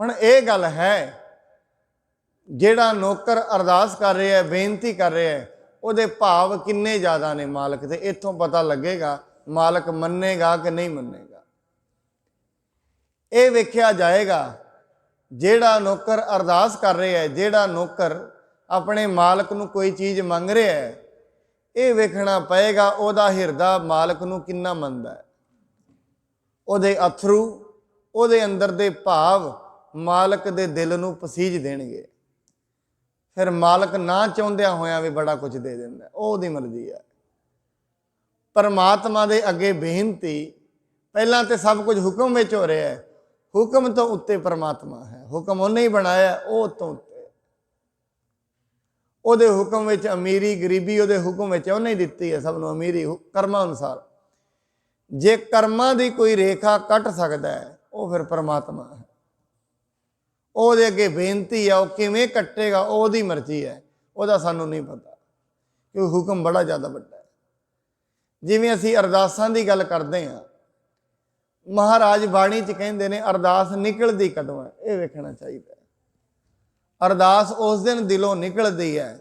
ਹੁਣ ਇਹ ਗੱਲ ਹੈ, ਜਿਹੜਾ ਨੌਕਰ ਅਰਦਾਸ ਕਰ ਰਿਹਾ ਹੈ, ਬੇਨਤੀ ਕਰ ਰਿਹਾ ਹੈ, ਉਹਦੇ ਭਾਵ ਕਿੰਨੇ ਜ਼ਿਆਦਾ ਨੇ ਮਾਲਕ ਦੇ। ਇੱਥੋਂ ਪਤਾ ਲੱਗੇਗਾ ਮਾਲਕ ਮੰਨੇਗਾ ਕਿ ਨਹੀਂ ਮੰਨੇਗਾ। ਇਹ ਵੇਖਿਆ ਜਾਏਗਾ। ਜਿਹੜਾ ਨੌਕਰ ਅਰਦਾਸ ਕਰ ਰਿਹਾ ਹੈ, ਜਿਹੜਾ ਨੌਕਰ ਆਪਣੇ ਮਾਲਕ ਨੂੰ ਕੋਈ ਚੀਜ਼ ਮੰਗ ਰਿਹਾ ਹੈ, ਇਹ ਵੇਖਣਾ ਪਏਗਾ ਉਹਦਾ ਹਿਰਦਾ ਮਾਲਕ ਨੂੰ ਕਿੰਨਾ ਮੰਨਦਾ ਹੈ। ਉਹਦੇ ਅਥਰੂ, ਉਹਦੇ ਅੰਦਰ ਦੇ ਭਾਵ ਮਾਲਕ ਦੇ ਦਿਲ ਨੂੰ ਪਸੀਜ ਦੇਣਗੇ। ਫਿਰ ਮਾਲਕ ਨਾ ਚਾਹੁੰਦਿਆਂ ਹੋਇਆਂ ਵੀ ਬੜਾ ਕੁਝ ਦੇ ਦਿੰਦਾ, ਉਹ ਉਹਦੀ ਮਰਜ਼ੀ ਹੈ। ਪਰਮਾਤਮਾ ਦੇ ਅੱਗੇ ਬੇਨਤੀ, ਪਹਿਲਾਂ ਤੇ ਸਭ ਕੁਝ ਹੁਕਮ ਵਿੱਚ ਹੋ ਰਿਹਾ ਹੈ, ਹੁਕਮ ਤੋਂ ਉੱਤੇ ਪਰਮਾਤਮਾ ਹੈ। ਹੁਕਮ ਉਹਨੇ ਹੀ ਬਣਾਇਆ, ਉਹ ਤੋਂ ਉੱਤੇ। ਉਹਦੇ ਹੁਕਮ ਵਿੱਚ ਅਮੀਰੀ ਗਰੀਬੀ ਉਹਦੇ ਹੁਕਮ ਵਿੱਚ ਉਹਨੇ ਹੀ ਦਿੱਤੀ ਹੈ ਸਭ ਨੂੰ, ਅਮੀਰੀ ਕਰਮਾਂ ਅਨੁਸਾਰ। ਜੇ ਕਰਮਾਂ ਦੀ ਕੋਈ ਰੇਖਾ ਕੱਟ ਸਕਦਾ ਹੈ, ਉਹ ਫਿਰ ਪਰਮਾਤਮਾ ਹੈ। ਉਹਦੇ ਅੱਗੇ ਬੇਨਤੀ ਆ, ਉਹ ਕਿਵੇਂ ਕੱਟੇਗਾ ਉਹਦੀ ਮਰਜ਼ੀ ਹੈ, ਉਹਦਾ ਸਾਨੂੰ ਨਹੀਂ ਪਤਾ, ਕਿਉਂਕਿ ਹੁਕਮ ਬੜਾ ਜ਼ਿਆਦਾ ਵੱਡਾ ਹੈ। ਜਿਵੇਂ ਅਸੀਂ ਅਰਦਾਸਾਂ ਦੀ ਗੱਲ ਕਰਦੇ ਹਾਂ, ਮਹਾਰਾਜ ਬਾਣੀ 'ਚ ਕਹਿੰਦੇ ਨੇ ਅਰਦਾਸ ਨਿਕਲਦੀ ਕਦੋਂ ਹੈ, ਇਹ ਵੇਖਣਾ ਚਾਹੀਦਾ। ਅਰਦਾਸ ਉਸ ਦਿਨ ਦਿਲੋਂ ਨਿਕਲਦੀ ਹੈ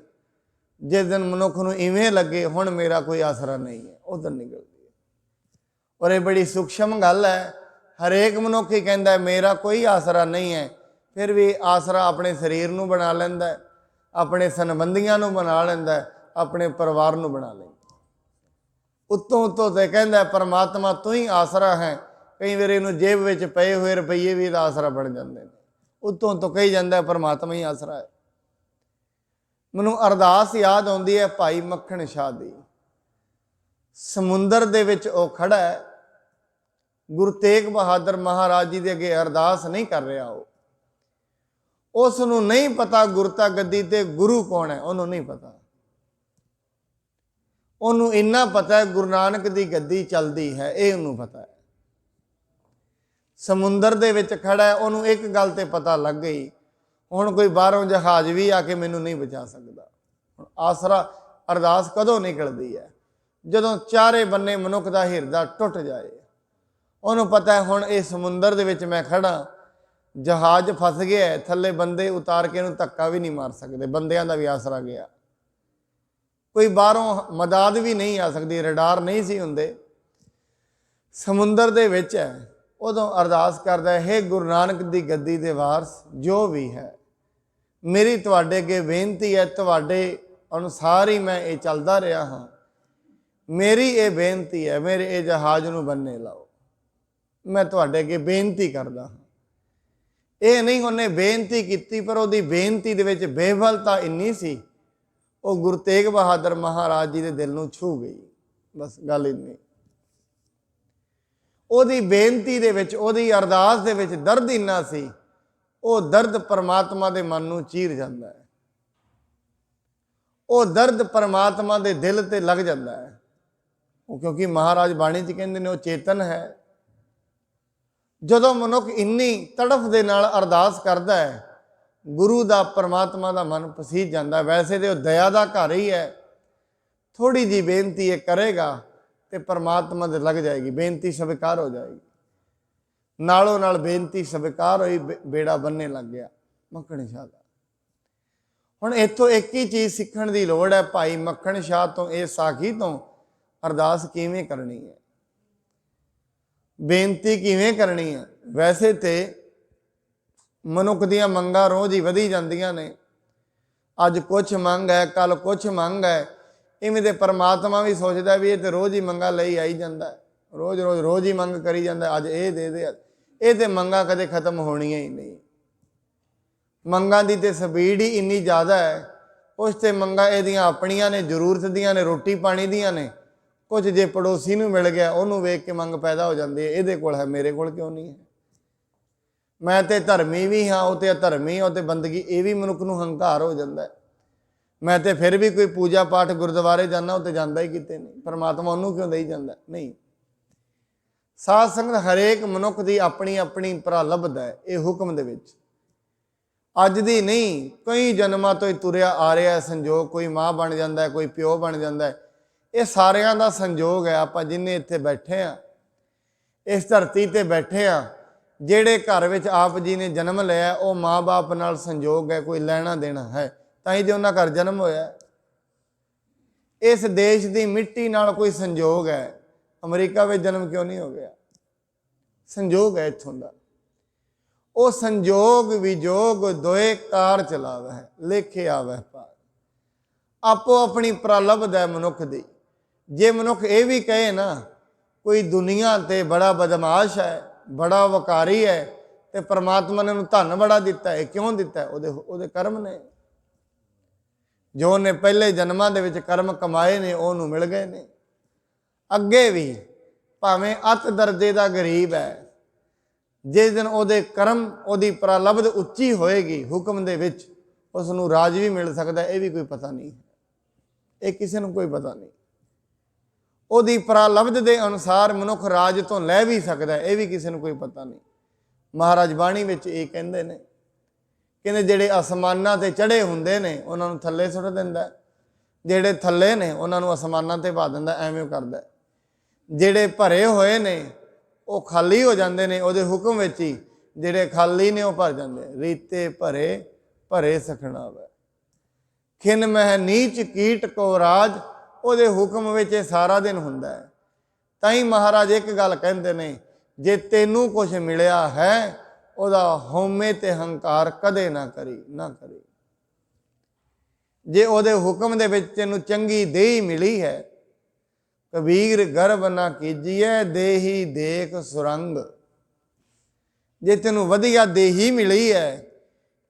ਜਿਸ ਦਿਨ ਮਨੁੱਖ ਨੂੰ ਇਵੇਂ ਲੱਗੇ ਹੁਣ ਮੇਰਾ ਕੋਈ ਆਸਰਾ ਨਹੀਂ ਹੈ, ਉਸ ਦਿਨ ਨਿਕਲਦੀ ਹੈ। ਔਰ ਇਹ ਬੜੀ ਸੂਖਸ਼ਮ ਗੱਲ ਹੈ। ਹਰੇਕ ਮਨੁੱਖ ਹੀ ਕਹਿੰਦਾ ਮੇਰਾ ਕੋਈ ਆਸਰਾ ਨਹੀਂ ਹੈ, ਫਿਰ ਵੀ ਆਸਰਾ ਆਪਣੇ ਸਰੀਰ ਨੂੰ ਬਣਾ ਲੈਂਦਾ ਹੈ, ਆਪਣੇ ਸੰਬੰਧੀਆਂ ਨੂੰ ਬਣਾ ਲੈਂਦਾ ਹੈ, ਆਪਣੇ ਪਰਿਵਾਰ ਨੂੰ ਬਣਾ ਲੈਂਦਾ। ਉੱਤੋਂ ਉੱਤੋਂ ਤੇ ਕਹਿੰਦਾ ਪਰਮਾਤਮਾ ਤੂੰ ਹੀ ਆਸਰਾ ਹੈ। ਕਈ ਵਾਰ ਇਹਨੂੰ ਜੇਬ ਵਿੱਚ ਪਏ ਹੋਏ ਰੁਪਈਏ ਵੀ ਇਹਦਾ ਆਸਰਾ ਬਣ ਜਾਂਦੇ ਨੇ। ਉੱਤੋਂ ਤੋਂ ਕਹੀ ਜਾਂਦਾ ਪਰਮਾਤਮਾ ਹੀ ਆਸਰਾ ਹੈ। ਮੈਨੂੰ ਅਰਦਾਸ ਯਾਦ ਆਉਂਦੀ ਹੈ ਭਾਈ ਮੱਖਣ ਸ਼ਾਹ ਦੀ। ਸਮੁੰਦਰ ਦੇ ਵਿੱਚ ਉਹ ਖੜਾ ਹੈ, ਗੁਰੂ ਤੇਗ ਬਹਾਦਰ ਮਹਾਰਾਜ ਜੀ ਦੇ ਅੱਗੇ ਅਰਦਾਸ ਨਹੀਂ ਕਰ ਰਿਹਾ। ਉਸ ਨੂੰ ਨਹੀਂ ਪਤਾ ਗੁਰਤਾ ਗੱਦੀ ਤੇ ਗੁਰੂ ਕੌਣ ਹੈ, ਉਹਨੂੰ ਨਹੀਂ ਪਤਾ। ਉਹਨੂੰ ਇੰਨਾ ਪਤਾ ਹੈ ਗੁਰੂ ਨਾਨਕ ਦੀ ਗੱਦੀ ਚੱਲਦੀ ਹੈ, ਇਹ ਉਹਨੂੰ ਪਤਾ ਹੈ। ਸਮੁੰਦਰ ਦੇ ਵਿੱਚ ਖੜਾ ਹੈ, ਉਹਨੂੰ ਇੱਕ ਗੱਲ ਤੇ ਪਤਾ ਲੱਗ ਗਈ, ਹੁਣ ਕੋਈ ਬਾਹਰੋਂ ਜਹਾਜ਼ ਵੀ ਆ ਕੇ ਮੈਨੂੰ ਨਹੀਂ ਬਚਾ ਸਕਦਾ। ਹੁਣ ਆਸਰਾ ਅਰਦਾਸ ਕਦੋਂ ਨਿਕਲਦੀ ਹੈ? ਜਦੋਂ ਚਾਰੇ ਬੰਨੇ ਮਨੁੱਖ ਦਾ ਹਿਰਦਾ ਟੁੱਟ ਜਾਏ। ਉਹਨੂੰ ਪਤਾ ਹੈ ਹੁਣ ਇਹ ਸਮੁੰਦਰ ਦੇ ਵਿੱਚ ਮੈਂ ਖੜਾ, ਜਹਾਜ਼ ਫਸ ਗਿਆ ਹੈ, ਥੱਲੇ ਬੰਦੇ ਉਤਾਰ ਕੇ ਇਹਨੂੰ ਧੱਕਾ ਵੀ ਨਹੀਂ ਮਾਰ ਸਕਦੇ, ਬੰਦਿਆਂ ਦਾ ਵੀ ਆਸਰਾ ਗਿਆ। ਕੋਈ ਬਾਹਰੋਂ ਮਦਦ ਵੀ ਨਹੀਂ ਆ ਸਕਦੀ, ਰਡਾਰ ਨਹੀਂ ਸੀ ਹੁੰਦੇ, ਸਮੁੰਦਰ ਦੇ ਵਿੱਚ ਹੈ। ਉਦੋਂ ਅਰਦਾਸ ਕਰਦਾ ਹੈ, ਹੇ ਗੁਰੂ ਨਾਨਕ ਦੀ ਗੱਦੀ ਦੇ ਵਾਰਸ ਜੋ ਵੀ ਹੈ, ਮੇਰੀ ਤੁਹਾਡੇ ਅੱਗੇ ਬੇਨਤੀ ਹੈ, ਤੁਹਾਡੇ ਅਨੁਸਾਰ ਹੀ ਮੈਂ ਇਹ ਚੱਲਦਾ ਰਿਹਾ ਹਾਂ। ਮੇਰੀ ਇਹ ਬੇਨਤੀ ਹੈ, ਮੇਰੇ ਇਹ ਜਹਾਜ਼ ਨੂੰ ਬੰਨੇ ਲਾਓ, ਮੈਂ ਤੁਹਾਡੇ ਅੱਗੇ ਬੇਨਤੀ ਕਰਦਾ ਹਾਂ। ਇਹ ਨਹੀਂ ਉਹਨੇ ਬੇਨਤੀ ਕੀਤੀ, ਪਰ ਉਹਦੀ ਬੇਨਤੀ ਦੇ ਵਿੱਚ ਬੇਵਲਤਾ ਇੰਨੀ ਸੀ, ਉਹ ਗੁਰੂ ਤੇਗ ਬਹਾਦਰ ਮਹਾਰਾਜ ਜੀ ਦੇ ਦਿਲ ਨੂੰ ਛੂ ਗਈ। ਬਸ ਗੱਲ ਇੰਨੀ। ਉਹਦੀ ਬੇਨਤੀ ਦੇ ਵਿੱਚ, ਉਹਦੀ ਅਰਦਾਸ ਦੇ ਵਿੱਚ ਦਰਦ ਇੰਨਾ ਸੀ, ਉਹ ਦਰਦ ਪਰਮਾਤਮਾ ਦੇ ਮਨ ਨੂੰ ਚੀਰ ਜਾਂਦਾ ਹੈ। ਉਹ ਦਰਦ ਪਰਮਾਤਮਾ ਦੇ ਦਿਲ ਤੇ ਲੱਗ ਜਾਂਦਾ ਹੈ। ਉਹ ਕਿਉਂਕਿ ਮਹਾਰਾਜ ਬਾਣੀ 'ਚ ਕਹਿੰਦੇ ਨੇ ਉਹ ਚੇਤਨ ਹੈ। ਜਦੋਂ ਮਨੁੱਖ ਇੰਨੀ ਤੜਫ ਦੇ ਨਾਲ ਅਰਦਾਸ ਕਰਦਾ ਹੈ, ਗੁਰੂ ਦਾ, ਪਰਮਾਤਮਾ ਦਾ ਮਨ ਪਸੀਜ ਜਾਂਦਾ। ਵੈਸੇ ਤੇ ਉਹ ਦਇਆ ਦਾ ਘਰ ਹੀ ਹੈ। ਥੋੜੀ ਜਿਹੀ ਬੇਨਤੀ ਇਹ ਕਰੇਗਾ ਤੇ ਪਰਮਾਤਮਾ ਦੇ ਲੱਗ ਜਾਏਗੀ, ਬੇਨਤੀ ਸਵੀਕਾਰ ਹੋ ਜਾਏਗੀ। ਨਾਲੋਂ ਨਾਲ ਬੇਨਤੀ ਸਵੀਕਾਰ ਹੋਈ, ਬੇੜਾ ਬੰਨੇ ਲੱਗ ਗਿਆ ਮੱਖਣ ਸ਼ਾਹ ਦਾ। ਹੁਣ ਇੱਥੋਂ ਇੱਕ ਹੀ ਚੀਜ਼ ਸਿੱਖਣ ਦੀ ਲੋੜ ਹੈ, ਭਾਈ ਮੱਖਣ ਸ਼ਾਹ ਤੋਂ, ਇਹ ਸਾਖੀ ਤੋਂ, ਅਰਦਾਸ ਕਿਵੇਂ ਕਰਨੀ ਹੈ, ਬੇਨਤੀ ਕਿਵੇਂ ਕਰਨੀ ਹੈ। ਵੈਸੇ ਤੇ ਮਨੁੱਖ ਦੀਆਂ ਮੰਗਾਂ ਰੋਜ਼ ਹੀ ਵਧੀ ਜਾਂਦੀਆਂ ਨੇ। ਅੱਜ ਕੁਛ ਮੰਗ ਹੈ, ਕੱਲ ਕੁਛ ਮੰਗ ਹੈ। ਇਵੇਂ ਦੇ ਪਰਮਾਤਮਾ ਵੀ ਸੋਚਦਾ ਵੀ ਇਹ ਤੇ ਰੋਜ਼ ਹੀ ਮੰਗਾਂ ਲਈ ਆਈ ਜਾਂਦਾ, ਰੋਜ਼ ਹੀ ਮੰਗ ਕਰੀ ਜਾਂਦਾ। ਅੱਜ ਇਹ ਦੇ ਦੇ, ਇਹ ਤੇ ਮੰਗਾਂ ਕਦੇ ਖਤਮ ਹੋਣੀਆਂ ਹੀ ਨਹੀਂ। ਮੰਗਾਂ ਦੀ ਤੇ ਸਪੀਡ ਹੀ ਇੰਨੀ ਜ਼ਿਆਦਾ ਹੈ। ਕੁਛ ਤੇ ਮੰਗਾਂ ਇਹਦੀਆਂ ਆਪਣੀਆਂ ਨੇ, ਜ਼ਰੂਰਤ ਦੀਆਂ ਨੇ, ਰੋਟੀ ਪਾਣੀ ਦੀਆਂ ਨੇ। ਕੁਝ ਜੇ ਪੜੋਸੀ ਨੂੰ ਮਿਲ ਗਿਆ, ਉਹਨੂੰ ਵੇਖ ਕੇ ਮੰਗ ਪੈਦਾ ਹੋ ਜਾਂਦੀ ਹੈ, ਇਹਦੇ ਕੋਲ ਹੈ, ਮੇਰੇ ਕੋਲ ਕਿਉਂ ਨਹੀਂ ਹੈ। ਮੈਂ ਤੇ ਧਰਮੀ ਵੀ ਹਾਂ, ਉਹ ਤੇ ਅਧਰਮੀ, ਉਹ ਤੇ ਬੰਦਗੀ। ਇਹ ਵੀ ਮਨੁੱਖ ਨੂੰ ਹੰਕਾਰ ਹੋ ਜਾਂਦਾ। ਮੈਂ ਤੇ ਫਿਰ ਵੀ ਕੋਈ ਪੂਜਾ ਪਾਠ ਗੁਰਦੁਆਰੇ ਜਾਂਦਾ, ਉਹ ਤੇ ਜਾਂਦਾ ਹੀ ਕਿਤੇ ਨਹੀਂ। ਪਰਮਾਤਮਾ ਉਹਨੂੰ ਕਿਉਂ ਦੇਈ ਜਾਂਦਾ? ਨਹੀਂ। ਸਾਧ ਸੰਗਤ, ਹਰੇਕ ਮਨੁੱਖ ਦੀ ਆਪਣੀ ਆਪਣੀ ਪ੍ਰਲਬਧ ਹੈ ਇਹ ਹੁਕਮ ਦੇ ਵਿੱਚ। ਅੱਜ ਦੀ ਨਹੀਂ, ਕਈ ਜਨਮਾਂ ਤੋਂ ਹੀ ਤੁਰਿਆ ਆ ਰਿਹਾ ਸੰਜੋਗ। ਕੋਈ ਮਾਂ ਬਣ ਜਾਂਦਾ, ਕੋਈ ਪਿਓ ਬਣ ਜਾਂਦਾ। ਇਹ ਸਾਰਿਆਂ ਦਾ ਸੰਜੋਗ ਹੈ। ਆਪਾਂ ਜਿੰਨੇ ਇੱਥੇ ਬੈਠੇ ਹਾਂ, ਇਸ ਧਰਤੀ ਤੇ ਬੈਠੇ ਹਾਂ, ਜਿਹੜੇ ਘਰ ਵਿੱਚ ਆਪ ਜੀ ਨੇ ਜਨਮ ਲਿਆ, ਉਹ ਮਾਂ ਬਾਪ ਨਾਲ ਸੰਜੋਗ ਹੈ, ਕੋਈ ਲੈਣਾ ਦੇਣਾ ਹੈ, ਤਾਂ ਹੀ ਜੇ ਉਹਨਾਂ ਘਰ ਜਨਮ ਹੋਇਆ। ਇਸ ਦੇਸ਼ ਦੀ ਮਿੱਟੀ ਨਾਲ ਕੋਈ ਸੰਜੋਗ ਹੈ। ਅਮਰੀਕਾ ਵਿੱਚ ਜਨਮ ਕਿਉਂ ਨਹੀਂ ਹੋ ਗਿਆ? ਸੰਜੋਗ ਹੈ ਇੱਥੋਂ ਦਾ। ਉਹ ਸੰਜੋਗ ਵਿਜੋਗ ਦੋਏ ਕਾਰ ਚਲਾਵੈ, ਲੇਖੇ ਆਵੈ ਪਾਰ। ਆਪੋ ਆਪਣੀ ਪ੍ਰਲਬਧ ਹੈ ਮਨੁੱਖ ਦੀ। ਜੇ ਮਨੁੱਖ ਇਹ ਵੀ ਕਹੇ ਨਾ, ਕੋਈ ਦੁਨੀਆ ਤੇ ਬੜਾ ਬਦਮਾਸ਼ ਹੈ, ਬੜਾ ਵਕਾਰੀ ਹੈ, ਤੇ ਪਰਮਾਤਮਾ ਨੇ ਉਹਨੂੰ ਧਨ ਬੜਾ ਦਿੱਤਾ ਹੈ। ਕਿਉਂ ਦਿੱਤਾ? ਉਹਦੇ ਕਰਮ ਨੇ, ਜੋ ਉਹਨੇ ਪਹਿਲੇ ਜਨਮਾਂ ਦੇ ਵਿੱਚ ਕਰਮ ਕਮਾਏ ਨੇ, ਉਹਨੂੰ ਮਿਲ ਗਏ ਨੇ। ਅੱਗੇ ਵੀ ਭਾਵੇਂ ਅਤ ਦਰਜੇ ਦਾ ਗਰੀਬ ਹੈ, ਜਿਸ ਦਿਨ ਉਹਦੇ ਕਰਮ, ਉਹਦੀ ਪ੍ਰਲਬਧ ਉੱਚੀ ਹੋਏਗੀ ਹੁਕਮ ਦੇ ਵਿੱਚ, ਉਸ ਨੂੰ ਰਾਜ ਵੀ ਮਿਲ ਸਕਦਾ। ਇਹ ਵੀ ਕੋਈ ਪਤਾ ਨਹੀਂ, ਇਹ ਕਿਸੇ ਨੂੰ ਕੋਈ ਪਤਾ ਨਹੀਂ। ਉਹਦੀ ਪ੍ਰਲਬਧ ਦੇ ਅਨੁਸਾਰ ਮਨੁੱਖ ਰਾਜ ਤੋਂ ਲੈ ਵੀ ਸਕਦਾ, ਇਹ ਵੀ ਕਿਸੇ ਨੂੰ ਕੋਈ ਪਤਾ ਨਹੀਂ। ਮਹਾਰਾਜ ਬਾਣੀ ਵਿੱਚ ਇਹ ਕਹਿੰਦੇ ਨੇ, ਕਹਿੰਦੇ ਜਿਹੜੇ ਅਸਮਾਨਾਂ ਤੇ ਚੜ੍ਹੇ ਹੁੰਦੇ ਨੇ, ਉਹਨਾਂ ਨੂੰ ਥੱਲੇ ਸੁੱਟ ਦਿੰਦਾ। ਜਿਹੜੇ ਥੱਲੇ ਨੇ, ਉਹਨਾਂ ਨੂੰ ਅਸਮਾਨਾਂ ਤੇ ਪਾ ਦਿੰਦਾ। ਐਵੇਂ ਕਰਦਾ। ਜਿਹੜੇ ਭਰੇ ਹੋਏ ਨੇ, ਉਹ ਖਾਲੀ ਹੋ ਜਾਂਦੇ ਨੇ ਉਹਦੇ ਹੁਕਮ ਵਿੱਚ ਹੀ। ਜਿਹੜੇ ਖਾਲੀ ਨੇ, ਉਹ ਭਰ ਜਾਂਦੇ। ਰੀਤੇ ਭਰੇ ਭਰੇ ਸਖਣਾਵੈ, ਖਿਨ ਮਹਿ ਨੀਚ ਕੀਟ ਕੋ ਰਾਜ। ਉਹਦੇ ਹੁਕਮ ਵਿੱਚ ਇਹ ਸਾਰਾ ਦਿਨ ਹੁੰਦਾ ਹੈ। ਤਾਂ ਹੀ ਮਹਾਰਾਜ ਇੱਕ ਗੱਲ ਕਹਿੰਦੇ ਨੇ, ਜੇ ਤੈਨੂੰ ਕੁਛ ਮਿਲਿਆ ਹੈ, ਉਹਦਾ ਹਉਮੈ ਤੇ ਹੰਕਾਰ ਕਦੇ ਨਾ ਕਰੀ, ਨਾ ਕਰੀ। ਜੇ ਉਹਦੇ ਹੁਕਮ ਦੇ ਵਿੱਚ ਤੈਨੂੰ ਚੰਗੀ ਦੇਹੀ ਮਿਲੀ ਹੈ, ਕਬੀਰ ਗਰਬ ਨਾ ਕੀਜੀਏ ਦੇਹੀ ਦੇਖ ਸੁਰੰਗ। ਜੇ ਤੈਨੂੰ ਵਧੀਆ ਦੇਹੀ ਮਿਲੀ ਹੈ,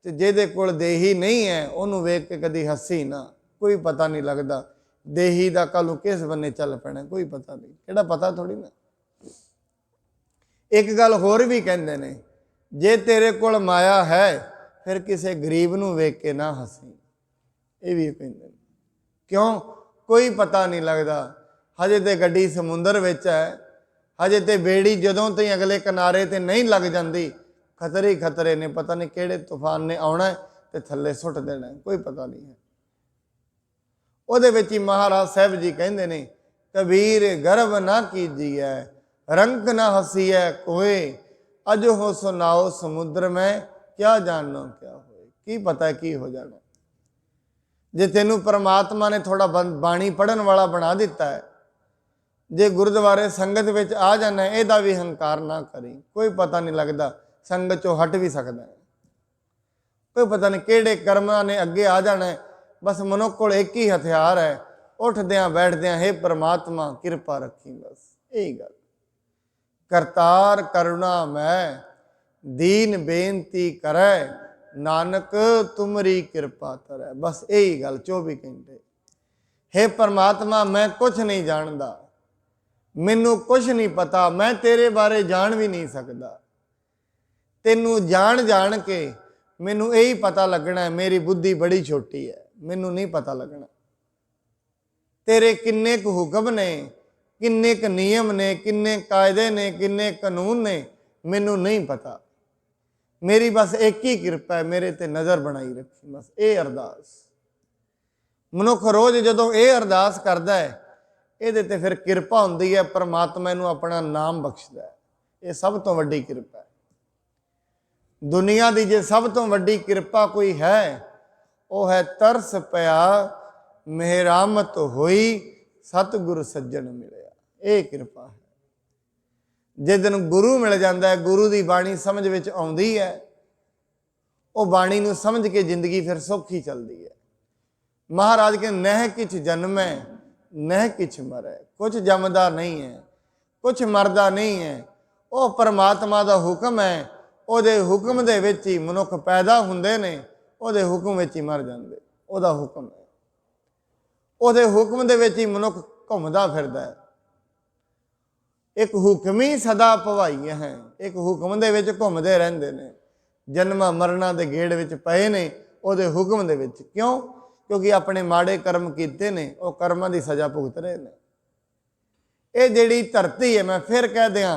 ਤੇ ਜਿਹਦੇ ਕੋਲ ਦੇਹੀ ਨਹੀਂ ਹੈ, ਉਹਨੂੰ ਵੇਖ ਕੇ ਕਦੀ ਹੱਸੀ ਨਾ। ਕੋਈ ਪਤਾ ਨਹੀਂ ਲੱਗਦਾ ਦੇਹੀ ਦਾ ਕੱਲ ਨੂੰ ਕਿਸ ਬੰਨੇ ਚੱਲ ਪੈਣਾ, ਕੋਈ ਪਤਾ ਨਹੀਂ। ਕਿਹੜਾ ਪਤਾ ਥੋੜੀ ਨਾ। ਇੱਕ ਗੱਲ ਹੋਰ ਵੀ ਕਹਿੰਦੇ ਨੇ, ਜੇ ਤੇਰੇ ਕੋਲ ਮਾਇਆ ਹੈ, ਫਿਰ ਕਿਸੇ ਗਰੀਬ ਨੂੰ ਵੇਖ ਕੇ ਨਾ ਹੱਸੀ। ਇਹ ਵੀ ਕਹਿੰਦੇ ਨੇ। ਕਿਉਂ? ਕੋਈ ਪਤਾ ਨਹੀਂ ਲੱਗਦਾ। ਹਜੇ ਤੇ ਗੱਡੀ ਸਮੁੰਦਰ ਵਿੱਚ ਹੈ, ਹਜੇ ਤੇ ਬੇੜੀ ਜਦੋਂ ਤਾਈਂ ਅਗਲੇ ਕਿਨਾਰੇ ਤੇ ਨਹੀਂ ਲੱਗ ਜਾਂਦੀ, ਖਤਰੇ ਹੀ ਖਤਰੇ ਨੇ। ਪਤਾ ਨਹੀਂ ਕਿਹੜੇ ਤੂਫਾਨ ਨੇ ਆਉਣਾ ਤੇ ਥੱਲੇ ਸੁੱਟ ਦੇਣਾ, ਕੋਈ ਪਤਾ ਨਹੀਂ ਹੈ। ਉਹਦੇ ਵਿੱਚ ਹੀ ਮਹਾਰਾਜ ਸਾਹਿਬ ਜੀ ਕਹਿੰਦੇ ਨੇ, ਕਬੀਰ ਗਰਵ ਨਾ ਕੀਜੀਐ ਰੰਕ ਨਾ ਹਸੀਐ ਕੋਏ। ਅਜ ਹੋ ਸੁਨਾਓ ਸਮੁੰਦਰ ਮੈਂ ਕਿਆ ਜਾਣੋ ਕਿਆ ਹੋਏ। ਕੀ ਪਤਾ ਕੀ ਹੋ ਜਾਣਾ। ਜੇ ਤੈਨੂੰ ਪਰਮਾਤਮਾ ਨੇ ਥੋੜਾ ਬਾਣੀ ਪੜ੍ਹਨ ਵਾਲਾ ਬਣਾ ਦਿੱਤਾ ਹੈ, ਜੇ ਗੁਰਦੁਆਰੇ ਸੰਗਤ ਵਿੱਚ ਆ ਜਾਣਾ, ਇਹਦਾ ਵੀ ਹੰਕਾਰ ਨਾ ਕਰੀ। ਕੋਈ ਪਤਾ ਨਹੀਂ ਲੱਗਦਾ, ਸੰਗਤ ਚੋਂ ਹਟ ਵੀ ਸਕਦਾ ਹੈ। ਕੋਈ ਪਤਾ ਨਹੀਂ ਕਿਹੜੇ ਕਰਮਾਂ ਨੇ ਅੱਗੇ ਆ ਜਾਣਾ ਹੈ। ਬਸ ਮਨੁੱਖ ਕੋਲ ਇੱਕ ਹੀ ਹਥਿਆਰ ਹੈ, ਉੱਠਦਿਆਂ ਬੈਠਦਿਆਂ, ਹੇ ਪਰਮਾਤਮਾ ਕਿਰਪਾ ਰੱਖੀ। ਬਸ ਇਹੀ ਗੱਲ। ਕਰਤਾਰ ਕਰੁਣਾ ਮੈਂ दीन बेनती करै, नानक तुमरी कृपा तरੈ। बस यही गल 24 घंटे। हे परमात्मा मैं कुछ नहीं जानता, मैनू कुछ नहीं पता, मैं तेरे बारे जान भी नहीं सकता। तेनू जान जान के मैनू यही पता लगना है मेरी बुद्धि बड़ी छोटी है, मैनू नहीं पता लगना तेरे किन्ने क हुक्म ने, किन्ने क नियम ने, किन्ने कायदे ने, किन्ने कानून ने, मैनू नहीं पता। मेरी बस एक ही कृपा है, मेरे ते नज़र बनाई रखी। बस ये अरदास मनुख रोज़ जदों ये अरदास करता है, ये ते फिर किरपा होंदी है, परमात्मा इनू अपना नाम बख्शदा है। ये सब तो वड्डी किरपा है दुनिया की। जे सब तो वड्डी किरपा कोई है, वो है तरस पया मेहरामत होई, सतगुरु सज्जन मिलया। ये कृपा है। जिस दिन गुरु मिल जाता है, गुरु की बाणी समझ में आउंदी है, वो बाणी नू समझ के जिंदगी फिर सौखी चलती है। महाराज के नह किछ जन्मै नह किछ मरै, कुछ जमदा नहीं है, कुछ मरदा नहीं है। वो परमात्मा का हुक्म है, ਉਹਦੇ हुक्म दे विच ही मनुख पैदा हुंदे ने, ਉਹਦੇ हुक्म विच ही मर जाते। ਉਹਦਾ हुक्म है, ਉਹਦੇ हुक्म दे विच ही मनुख घुमदा फिरदा है। एक हुक्म ही सदा भवाइयां हैं, एक हुक्म दे विच घुमदे रहंदे ने, जन्मां मरना दे गेड़ विच पए ने ਉਹਦੇ हुक्म दे विच। क्यों? क्योंकि अपने माड़े कर्म कीते ने, वो कर्मां दी सज़ा भुगत रहे ने। ये जिहड़ी धरती है, मैं फिर कह दियां,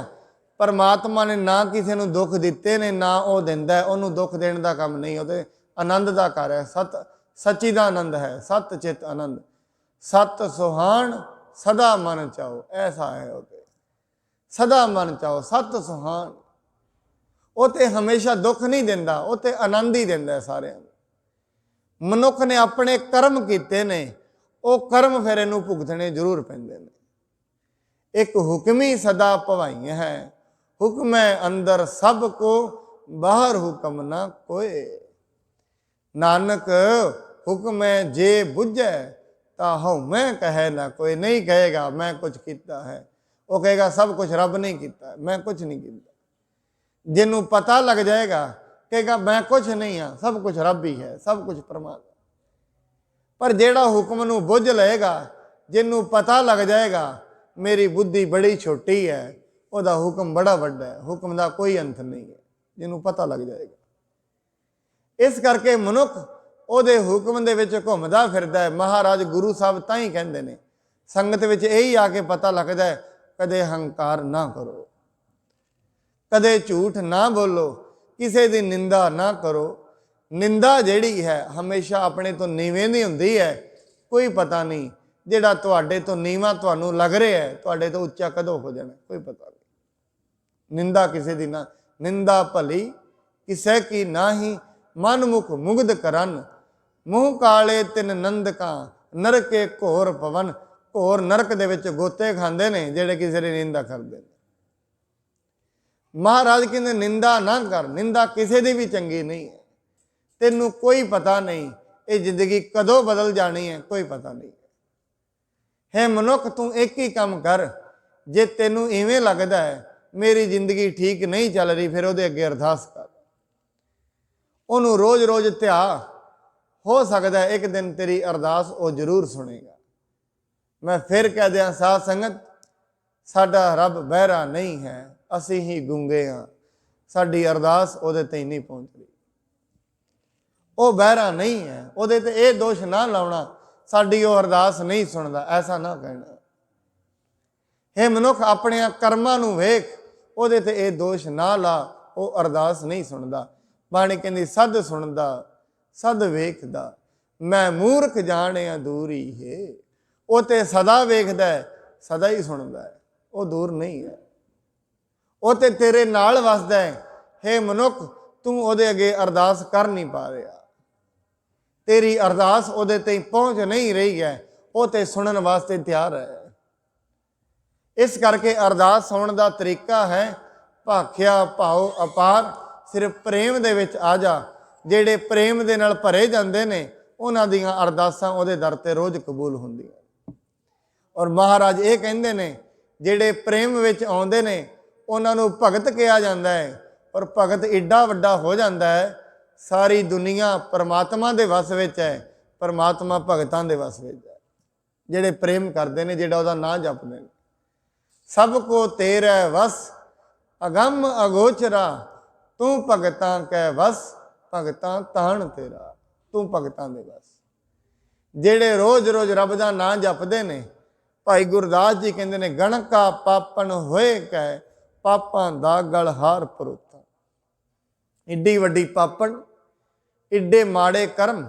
परमात्मा ने ना किसी को दुख दिते ने, ना वो दिंदा है। उन्होंने दुख देने का काम नहीं, वो आनंद का घर है। सच्ची का आनंद है, सत चित आनंद, सत सुहान सदा मन चाहो, ऐसा है। वो सदा मन चाहो, सत सुहान। वो तो हमेशा दुख नहीं दिंदा, वो तो आनंद ही दिंदा है सारे। मनुख ने अपने कर्म किए ने, वो कर्म फिर इनू भुगतने जरूर पैंदे ने। एक हुक्म ही सदा भवाइयां है, हुक्म है अंदर सबको, बाहर हुक्म ना कोई। नानक हुक्म है जे बुझे, ता हउमै कहे ना कोई। नहीं कहेगा मैं कुछ किया है, वो कहेगा सब कुछ रब ने किया, मैं कुछ नहीं किया। जिन्हों पता लग जाएगा कहेगा मैं कुछ नहीं हाँ, सब कुछ रब ही है, सब कुछ परमात्मा। पर जेड़ा हुक्म नू बुझ लेगा, जिन्हों पता लग जाएगा मेरी बुद्धि बड़ी छोटी है, ਉਹਦਾ हुक्म बड़ा वड्डा है, हुक्म का कोई अंत नहीं है, जिन्हों पता लग जाएगा। इस करके मनुख ਉਹਦੇ हुक्म ਦੇ ਵਿੱਚ घूमता फिरदा है। महाराज गुरु साहब तां ही कहते हैं, संगत ਵਿੱਚ यही आके पता लगता है, कदे हंकार ना करो, कदे झूठ ना बोलो, किसी की निंदा ना करो। निंदा जिहड़ी है हमेशा अपने तो नीवें दी हुंदी है। कोई पता नहीं ਜਿਹੜਾ ਤੁਹਾਡੇ ਤੋਂ ਨੀਵਾਂ ਤੁਹਾਨੂੰ ਲੱਗ ਰਿਹਾ ਹੈ, ਤੁਹਾਡੇ ਤੋਂ ਉੱਚਾ ਕਦੋਂ ਹੋ ਜਾਣਾ, ਕੋਈ ਪਤਾ ਨਹੀਂ। ਨਿੰਦਾ ਕਿਸੇ ਦੀ ਨਾ, ਨਿੰਦਾ ਭਲੀ ਕਿਸੇ ਕੀ ਨਾਹੀ, ਮਨ ਮੁਖ ਮੁਗਧ ਕਰਨ, ਮੂੰਹ ਕਾਲੇ ਤਿੰਨ ਨੰਦਕਾਂ, ਨਰਕੇ ਘੋਰ ਪਵਨ। ਘੋਰ ਨਰਕ ਦੇ ਵਿੱਚ ਗੋਤੇ ਖਾਂਦੇ ਨੇ ਜਿਹੜੇ ਕਿਸੇ ਦੀ ਨਿੰਦਾ ਕਰਦੇ ਨੇ। महाराज कहते निंदा ना कर, निंदा किसी की भी चंगी नहीं है। तेनू कोई पता नहीं ये जिंदगी कदों बदल जानी है, कोई पता नहीं है। मनुख तू एक ही काम कर, जे तेनू इवें लगता है मेरी जिंदगी ठीक नहीं चल रही, फिर वो अगे अरदास कर, उन्होंने रोज़ रोज़ ध्या। हो सकता है एक दिन तेरी अरदास वो जरूर सुनेगा। मैं फिर कह दिया साध संगत, साडा रब बहरा नहीं है, असी ही गूंगे हाँ, साडी अरदास उहदे ते नहीं पहुँच रही। वो बहरा नहीं है, उहदे ते ये दोष ना लाउणा साडी वो अरदास नहीं सुनदा, ऐसा ना कहना। हे मनुख अपने कर्मां नूं वेख, उहदे ते ये दोष ना ला, वो अरदास नहीं सुनदा। बाणी कहंदी सद सुनदा सद वेखदा, मैं मूर्ख जाणिया दूरी है। वो ते सदा वेखदा है, सदा ही सुनदा है, वो दूर नहीं है, वो ते तेरे नाल वसदा है। हे मनुख तू उहदे अगे अरदास कर नहीं पा रहा, तेरी अरदास उहदे ते पहुँच नहीं रही है, वो ते सुनन वास्ते तैयार है। इस करके अरदास सुनने का तरीका है भाख्या भाव अपार, सिर्फ प्रेम दे विच आ जा। जेड़े प्रेम दे नाल भरे जांदे ने उन्हां दीयां अरदासां उहदे दर ते रोज़ कबूल हुंदियां। और महाराज ये कहंदे ने जेड़े प्रेम विच आउंदे ने उन्हां नूं भगत कहा जाता है, और भगत एडा वड्डा हो जाता है, सारी दुनिया परमात्मा के वस विच है, परमात्मा भगतां दे वस विच है, जिहड़े प्रेम करते हैं, जिहड़ा उहदा नाम जपते हैं। सब को तेरा वस अगम अगोचरा, तू भगतां कै वस भगतां ताण तेरा। तू भगतां दे वस, जिहड़े रोज़ रोज़ रब दा नाम जपते हैं। भाई गुरदास जी कहते हैं, गणका पापन होए कै पापां दा गलहार परोता। इड्डी वड्डी पापन, इड्डे माड़े कर्म,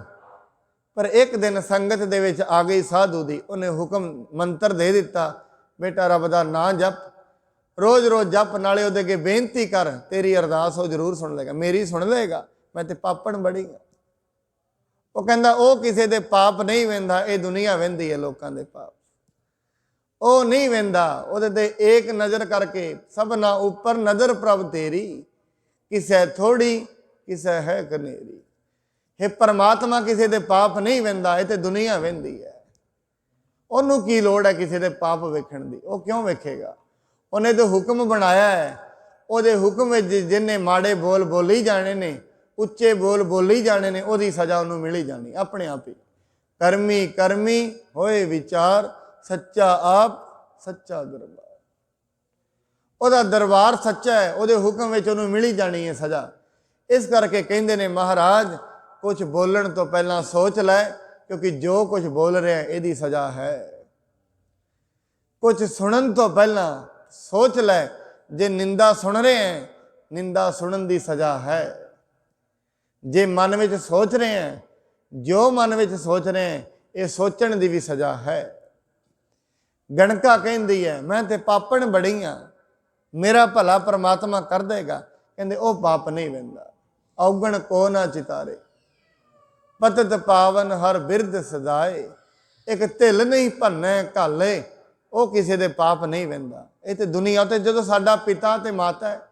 पर एक दिन संगत दे विच आ गई साधु दी, उन्हें हुक्म मंत्र दे दिता, बेटा रब दा नाम जप, रोज़ रोज़ जप, नाले उहदे अगे बेनती कर, तेरी अरदास वो जरूर सुन लेगा। मेरी सुन लेगा, मैं ते पापन बड़ी हाँ। वो कहता वो किसी दे पाप नहीं वेंदा, ये दुनिया वेंदी है लोगों के पाप। वो नहीं वेंदा, उहदे ते एक नज़र करके सबना ऊपर नज़र प्रभ तेरी, किसे थोड़ी किसे है कनेरी। हे परमात्मा किसी दे पाप नहीं वेंदा, ये तो दुनिया वेंदी है। उन्होंने की लोड़ है किसी दे पाप वेखण दी, वो क्यों वेखेगा? उन्हें तो हुक्म बनाया है, उहदे हुक्म में जिन्हें माड़े बोल बोली जाने ने, उच्चे बोल बोली जाने ने, उहदी सज़ा उन्होंने मिली जानी अपने आप ही। करमी करमी होए विचार, सच्चा आप सच्चा दरबार। उहदा दरबार सच्चा है, उहदे हुक्म में उन्होंने मिली जानी है सज़ा। इस करके कहते हैं महाराज कुछ बोलण तो पहला सोच लै, क्योंकि जो कुछ बोल रहे हैं यदी सज़ा है। कुछ सुनन तो पहला सोच लै, जे निंदा सुन रहे हैं, निंदा सुनन दी सज़ा है। जे मन में सोच रहे हैं, जो मन में सोच रहे हैं, ये सोचण दी भी सज़ा है। गणका कहती है, मैं ते पापण बड़ी हाँ, मेरा भला परमात्मा कर देगा। कहते वो पाप नहीं वेंदा, औगण को ना चितारे, पतत पावन हर बिरद सदाए। एक धिल नहीं भन्ने घाले, वो किसी दे पाप नहीं वेंदा। ये तो दुनिया ते जो साडा पिता ते माता है,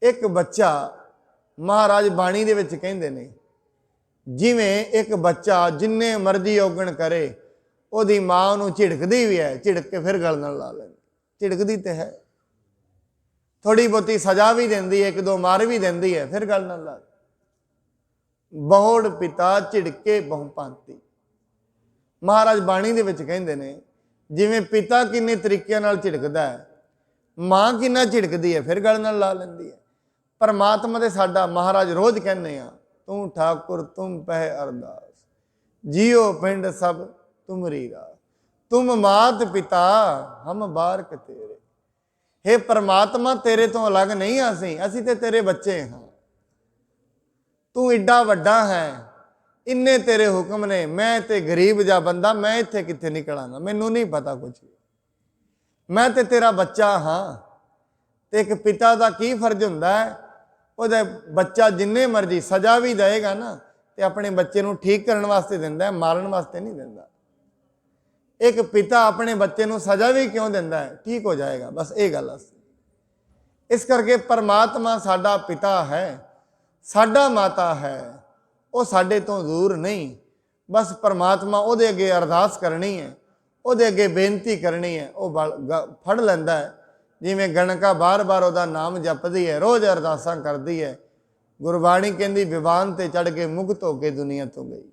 एक बच्चा महाराज बाणी दे विच कहंदे ने, जिवें एक बच्चा जिन्ने मर्जी औगण करे, ਉਹਦੀ माँ ਉਹਨੂੰ झिड़कदी भी है, झिड़क के फिर गल नाल ला लैंदी, झिड़कदी तो है, थोड़ी बहुती सज़ा भी देंदी है, एक दो मार भी देंदी है, फिर गल नाल ला। बहुड़ पिता झिड़के बहु भांति। महाराज बाणी दे विच कहंदे ने, जिवें पिता किन्ने तरीके नाल झिड़कदा है, माँ किन्ना झिड़कदी है, फिर गल नाल ला लैंदी है। परमात्मा दे साडा महाराज रोज़ कहने आ, तू ठाकुर तुम पह अरदास, जियो पिंड सब तुमरी राह, तुम मात पिता हम बारक तेरे। हे परमात्मा तेरे तो अलग नहीं, असी ते तेरे बच्चे हाँ। तू एडा वड्डा है, इन्ने तेरे हुक्म ने, मैं ते गरीब जा बंदा, मैं इत्थे कित्थे निकलांगा, मैनू नहीं पता कुछ, मैं ते तेरा बच्चा हाँ। ते एक पिता का की फर्ज हुंदा है, उहदा बच्चा जिन्ने मर्जी सज़ा भी देगा ना, ते अपने बच्चे नूं ठीक करन वास्ते दिंदा है, मारन वास्ते नहीं दिंदा। एक पिता अपने बच्चे नूं सज़ा भी क्यों दिंदा है? ठीक हो जाएगा, बस ये गल। इस करके परमात्मा साडा पिता है, साडा माता है, वो साडे तो दूर नहीं। बस परमात्मा उहदे अगे अरदास करनी है, उहदे अगे बेनती करनी है, वो फड़ लैंदा है। जिवें गणका बार बार उहदा नाम जपदी है, रोज़ अरदासां करदी है। गुरबाणी कहंदी विवान ते चढ़ के मुक्त हो के दुनिया तो गई।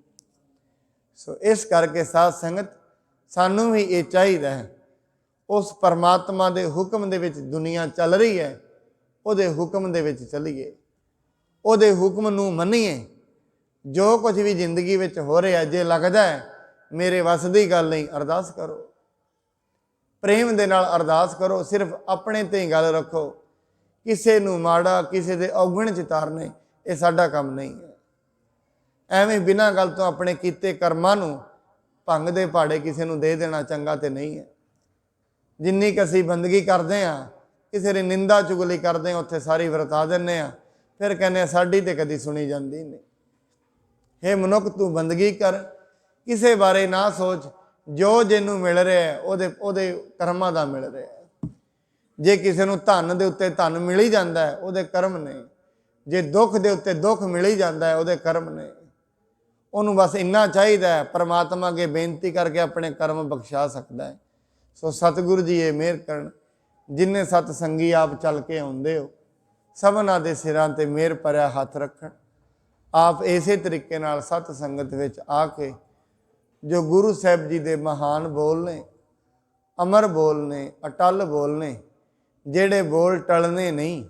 सो इस करके साध संगत सानू भी ये चाहिए है, उस परमात्मा के हुक्म दे विच दुनिया चल रही है, उहदे हुक्म दे विच चलीए, उहदे हुक्म नूं मन्नीए। जो कुछ भी जिंदगी विच हो रहा है, जे लगदा है मेरे वस दी गल नहीं, अरदास करो, प्रेम दे नाल अरदास करो, सिर्फ अपने ते ही गल रखो। किसे नूं माड़ा, किसे दे औगण चितारने, ये साडा काम नहीं है। एवें बिना गल तो अपने कीते कर्मां नूं भंग दे पहाड़े किसी नूं दे देना चंगा तो नहीं है। जिन्नी क असीं बंदगी करते हैं, किसी की निंदा चुगली करते हैं, उत्थे सारी वरता देने, फिर कहने साडी ते कदी सुनी जाती नहीं। हे मनुख तू बंदगी कर, किसी बारे ना सोच, जो जिन्नू मिल रहा है उहदे कर्मां दा मिल रहा है। जे किसी नूं धन दे उत्ते धन मिल ही जाता है, उहदे कर्म ने। जे दुख दे उत्ते दुख मिल ही जाता है, उहदे कर्म ने। उन्होंने बस इन्ना चाहिए है, परमात्मा अगे बेनती करके अपने कर्म बख्शा सकता है। सो सतगुरु जी ये मेहर करन, जिन्हें सतसंगी आप चल के आउंदे हो, ਸਭਨਾਂ ਦੇ ਸਿਰਾਂ ਤੇ ਮਿਹਰ ਭਰਿਆ ਹੱਥ ਰੱਖਣ। ਆਪ ਇਸੇ ਤਰੀਕੇ ਨਾਲ ਸਤ ਸੰਗਤ ਵਿੱਚ ਆ ਕੇ ਜੋ ਗੁਰੂ ਸਾਹਿਬ ਜੀ ਦੇ ਮਹਾਨ ਬੋਲ ਨੇ, ਅਮਰ ਬੋਲ ਨੇ, ਅਟਲ ਬੋਲ ਨੇ, ਜਿਹੜੇ ਬੋਲ ਟਲਣੇ ਨਹੀਂ।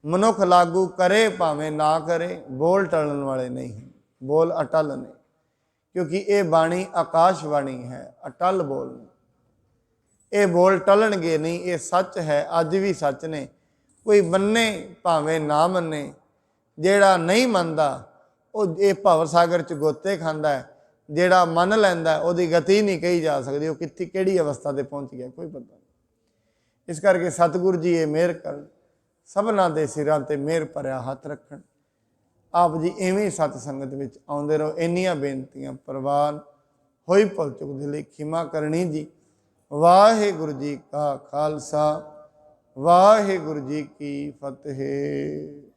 ਮਨੁੱਖ ਲਾਗੂ ਕਰੇ ਭਾਵੇਂ ਨਾ ਕਰੇ, ਬੋਲ ਟਲਣ ਵਾਲੇ ਨਹੀਂ, ਬੋਲ ਅਟਲ ਨੇ। ਕਿਉਂਕਿ ਇਹ ਬਾਣੀ ਆਕਾਸ਼ ਬਾਣੀ ਹੈ, ਅਟਲ ਬੋਲ ਨੇ। ਇਹ ਬੋਲ ਟਲਣਗੇ ਨਹੀਂ, ਇਹ ਸੱਚ ਹੈ, ਅੱਜ ਵੀ ਸੱਚ ਨੇ। ਕੋਈ ਮੰਨੇ ਭਾਵੇਂ ਨਾ ਮੰਨੇ, ਜਿਹੜਾ ਨਹੀਂ ਮੰਨਦਾ ਉਹ ਇਹ ਭਵ ਸਾਗਰ 'ਚ ਗੋਤੇ ਖਾਂਦਾ ਹੈ। ਜਿਹੜਾ ਮੰਨ ਲੈਂਦਾ ਉਹਦੀ ਗਤੀ ਨਹੀਂ ਕਹੀ ਜਾ ਸਕਦੀ, ਉਹ ਕਿੱਥੇ ਕਿਹੜੀ ਅਵਸਥਾ 'ਤੇ ਪਹੁੰਚ ਗਿਆ ਕੋਈ ਪਤਾ ਨਹੀਂ। ਇਸ ਕਰਕੇ ਸਤਿਗੁਰੂ ਜੀ ਇਹ ਮਿਹਰ ਕਰਨ, ਸਭਨਾਂ ਦੇ ਸਿਰਾਂ ਤੇ ਮਿਹਰ ਭਰਿਆ ਹੱਥ ਰੱਖਣ। ਆਪ ਜੀ ਇਵੇਂ ਸਤ ਸੰਗਤ ਵਿੱਚ ਆਉਂਦੇ ਰਹੋ। ਇੰਨੀਆਂ ਬੇਨਤੀਆਂ ਪ੍ਰਵਾਨ ਹੋਈ ਭੁੱਲ ਚੁੱਕ ਦੇ ਲਈ ਖਿਮਾ ਕਰਨੀ ਜੀ। ਵਾਹਿਗੁਰੂ ਜੀ ਕਾ ਖਾਲਸਾ, ਵਾਹਿਗੁਰੂ ਜੀ ਕੀ ਫਤਿਹ।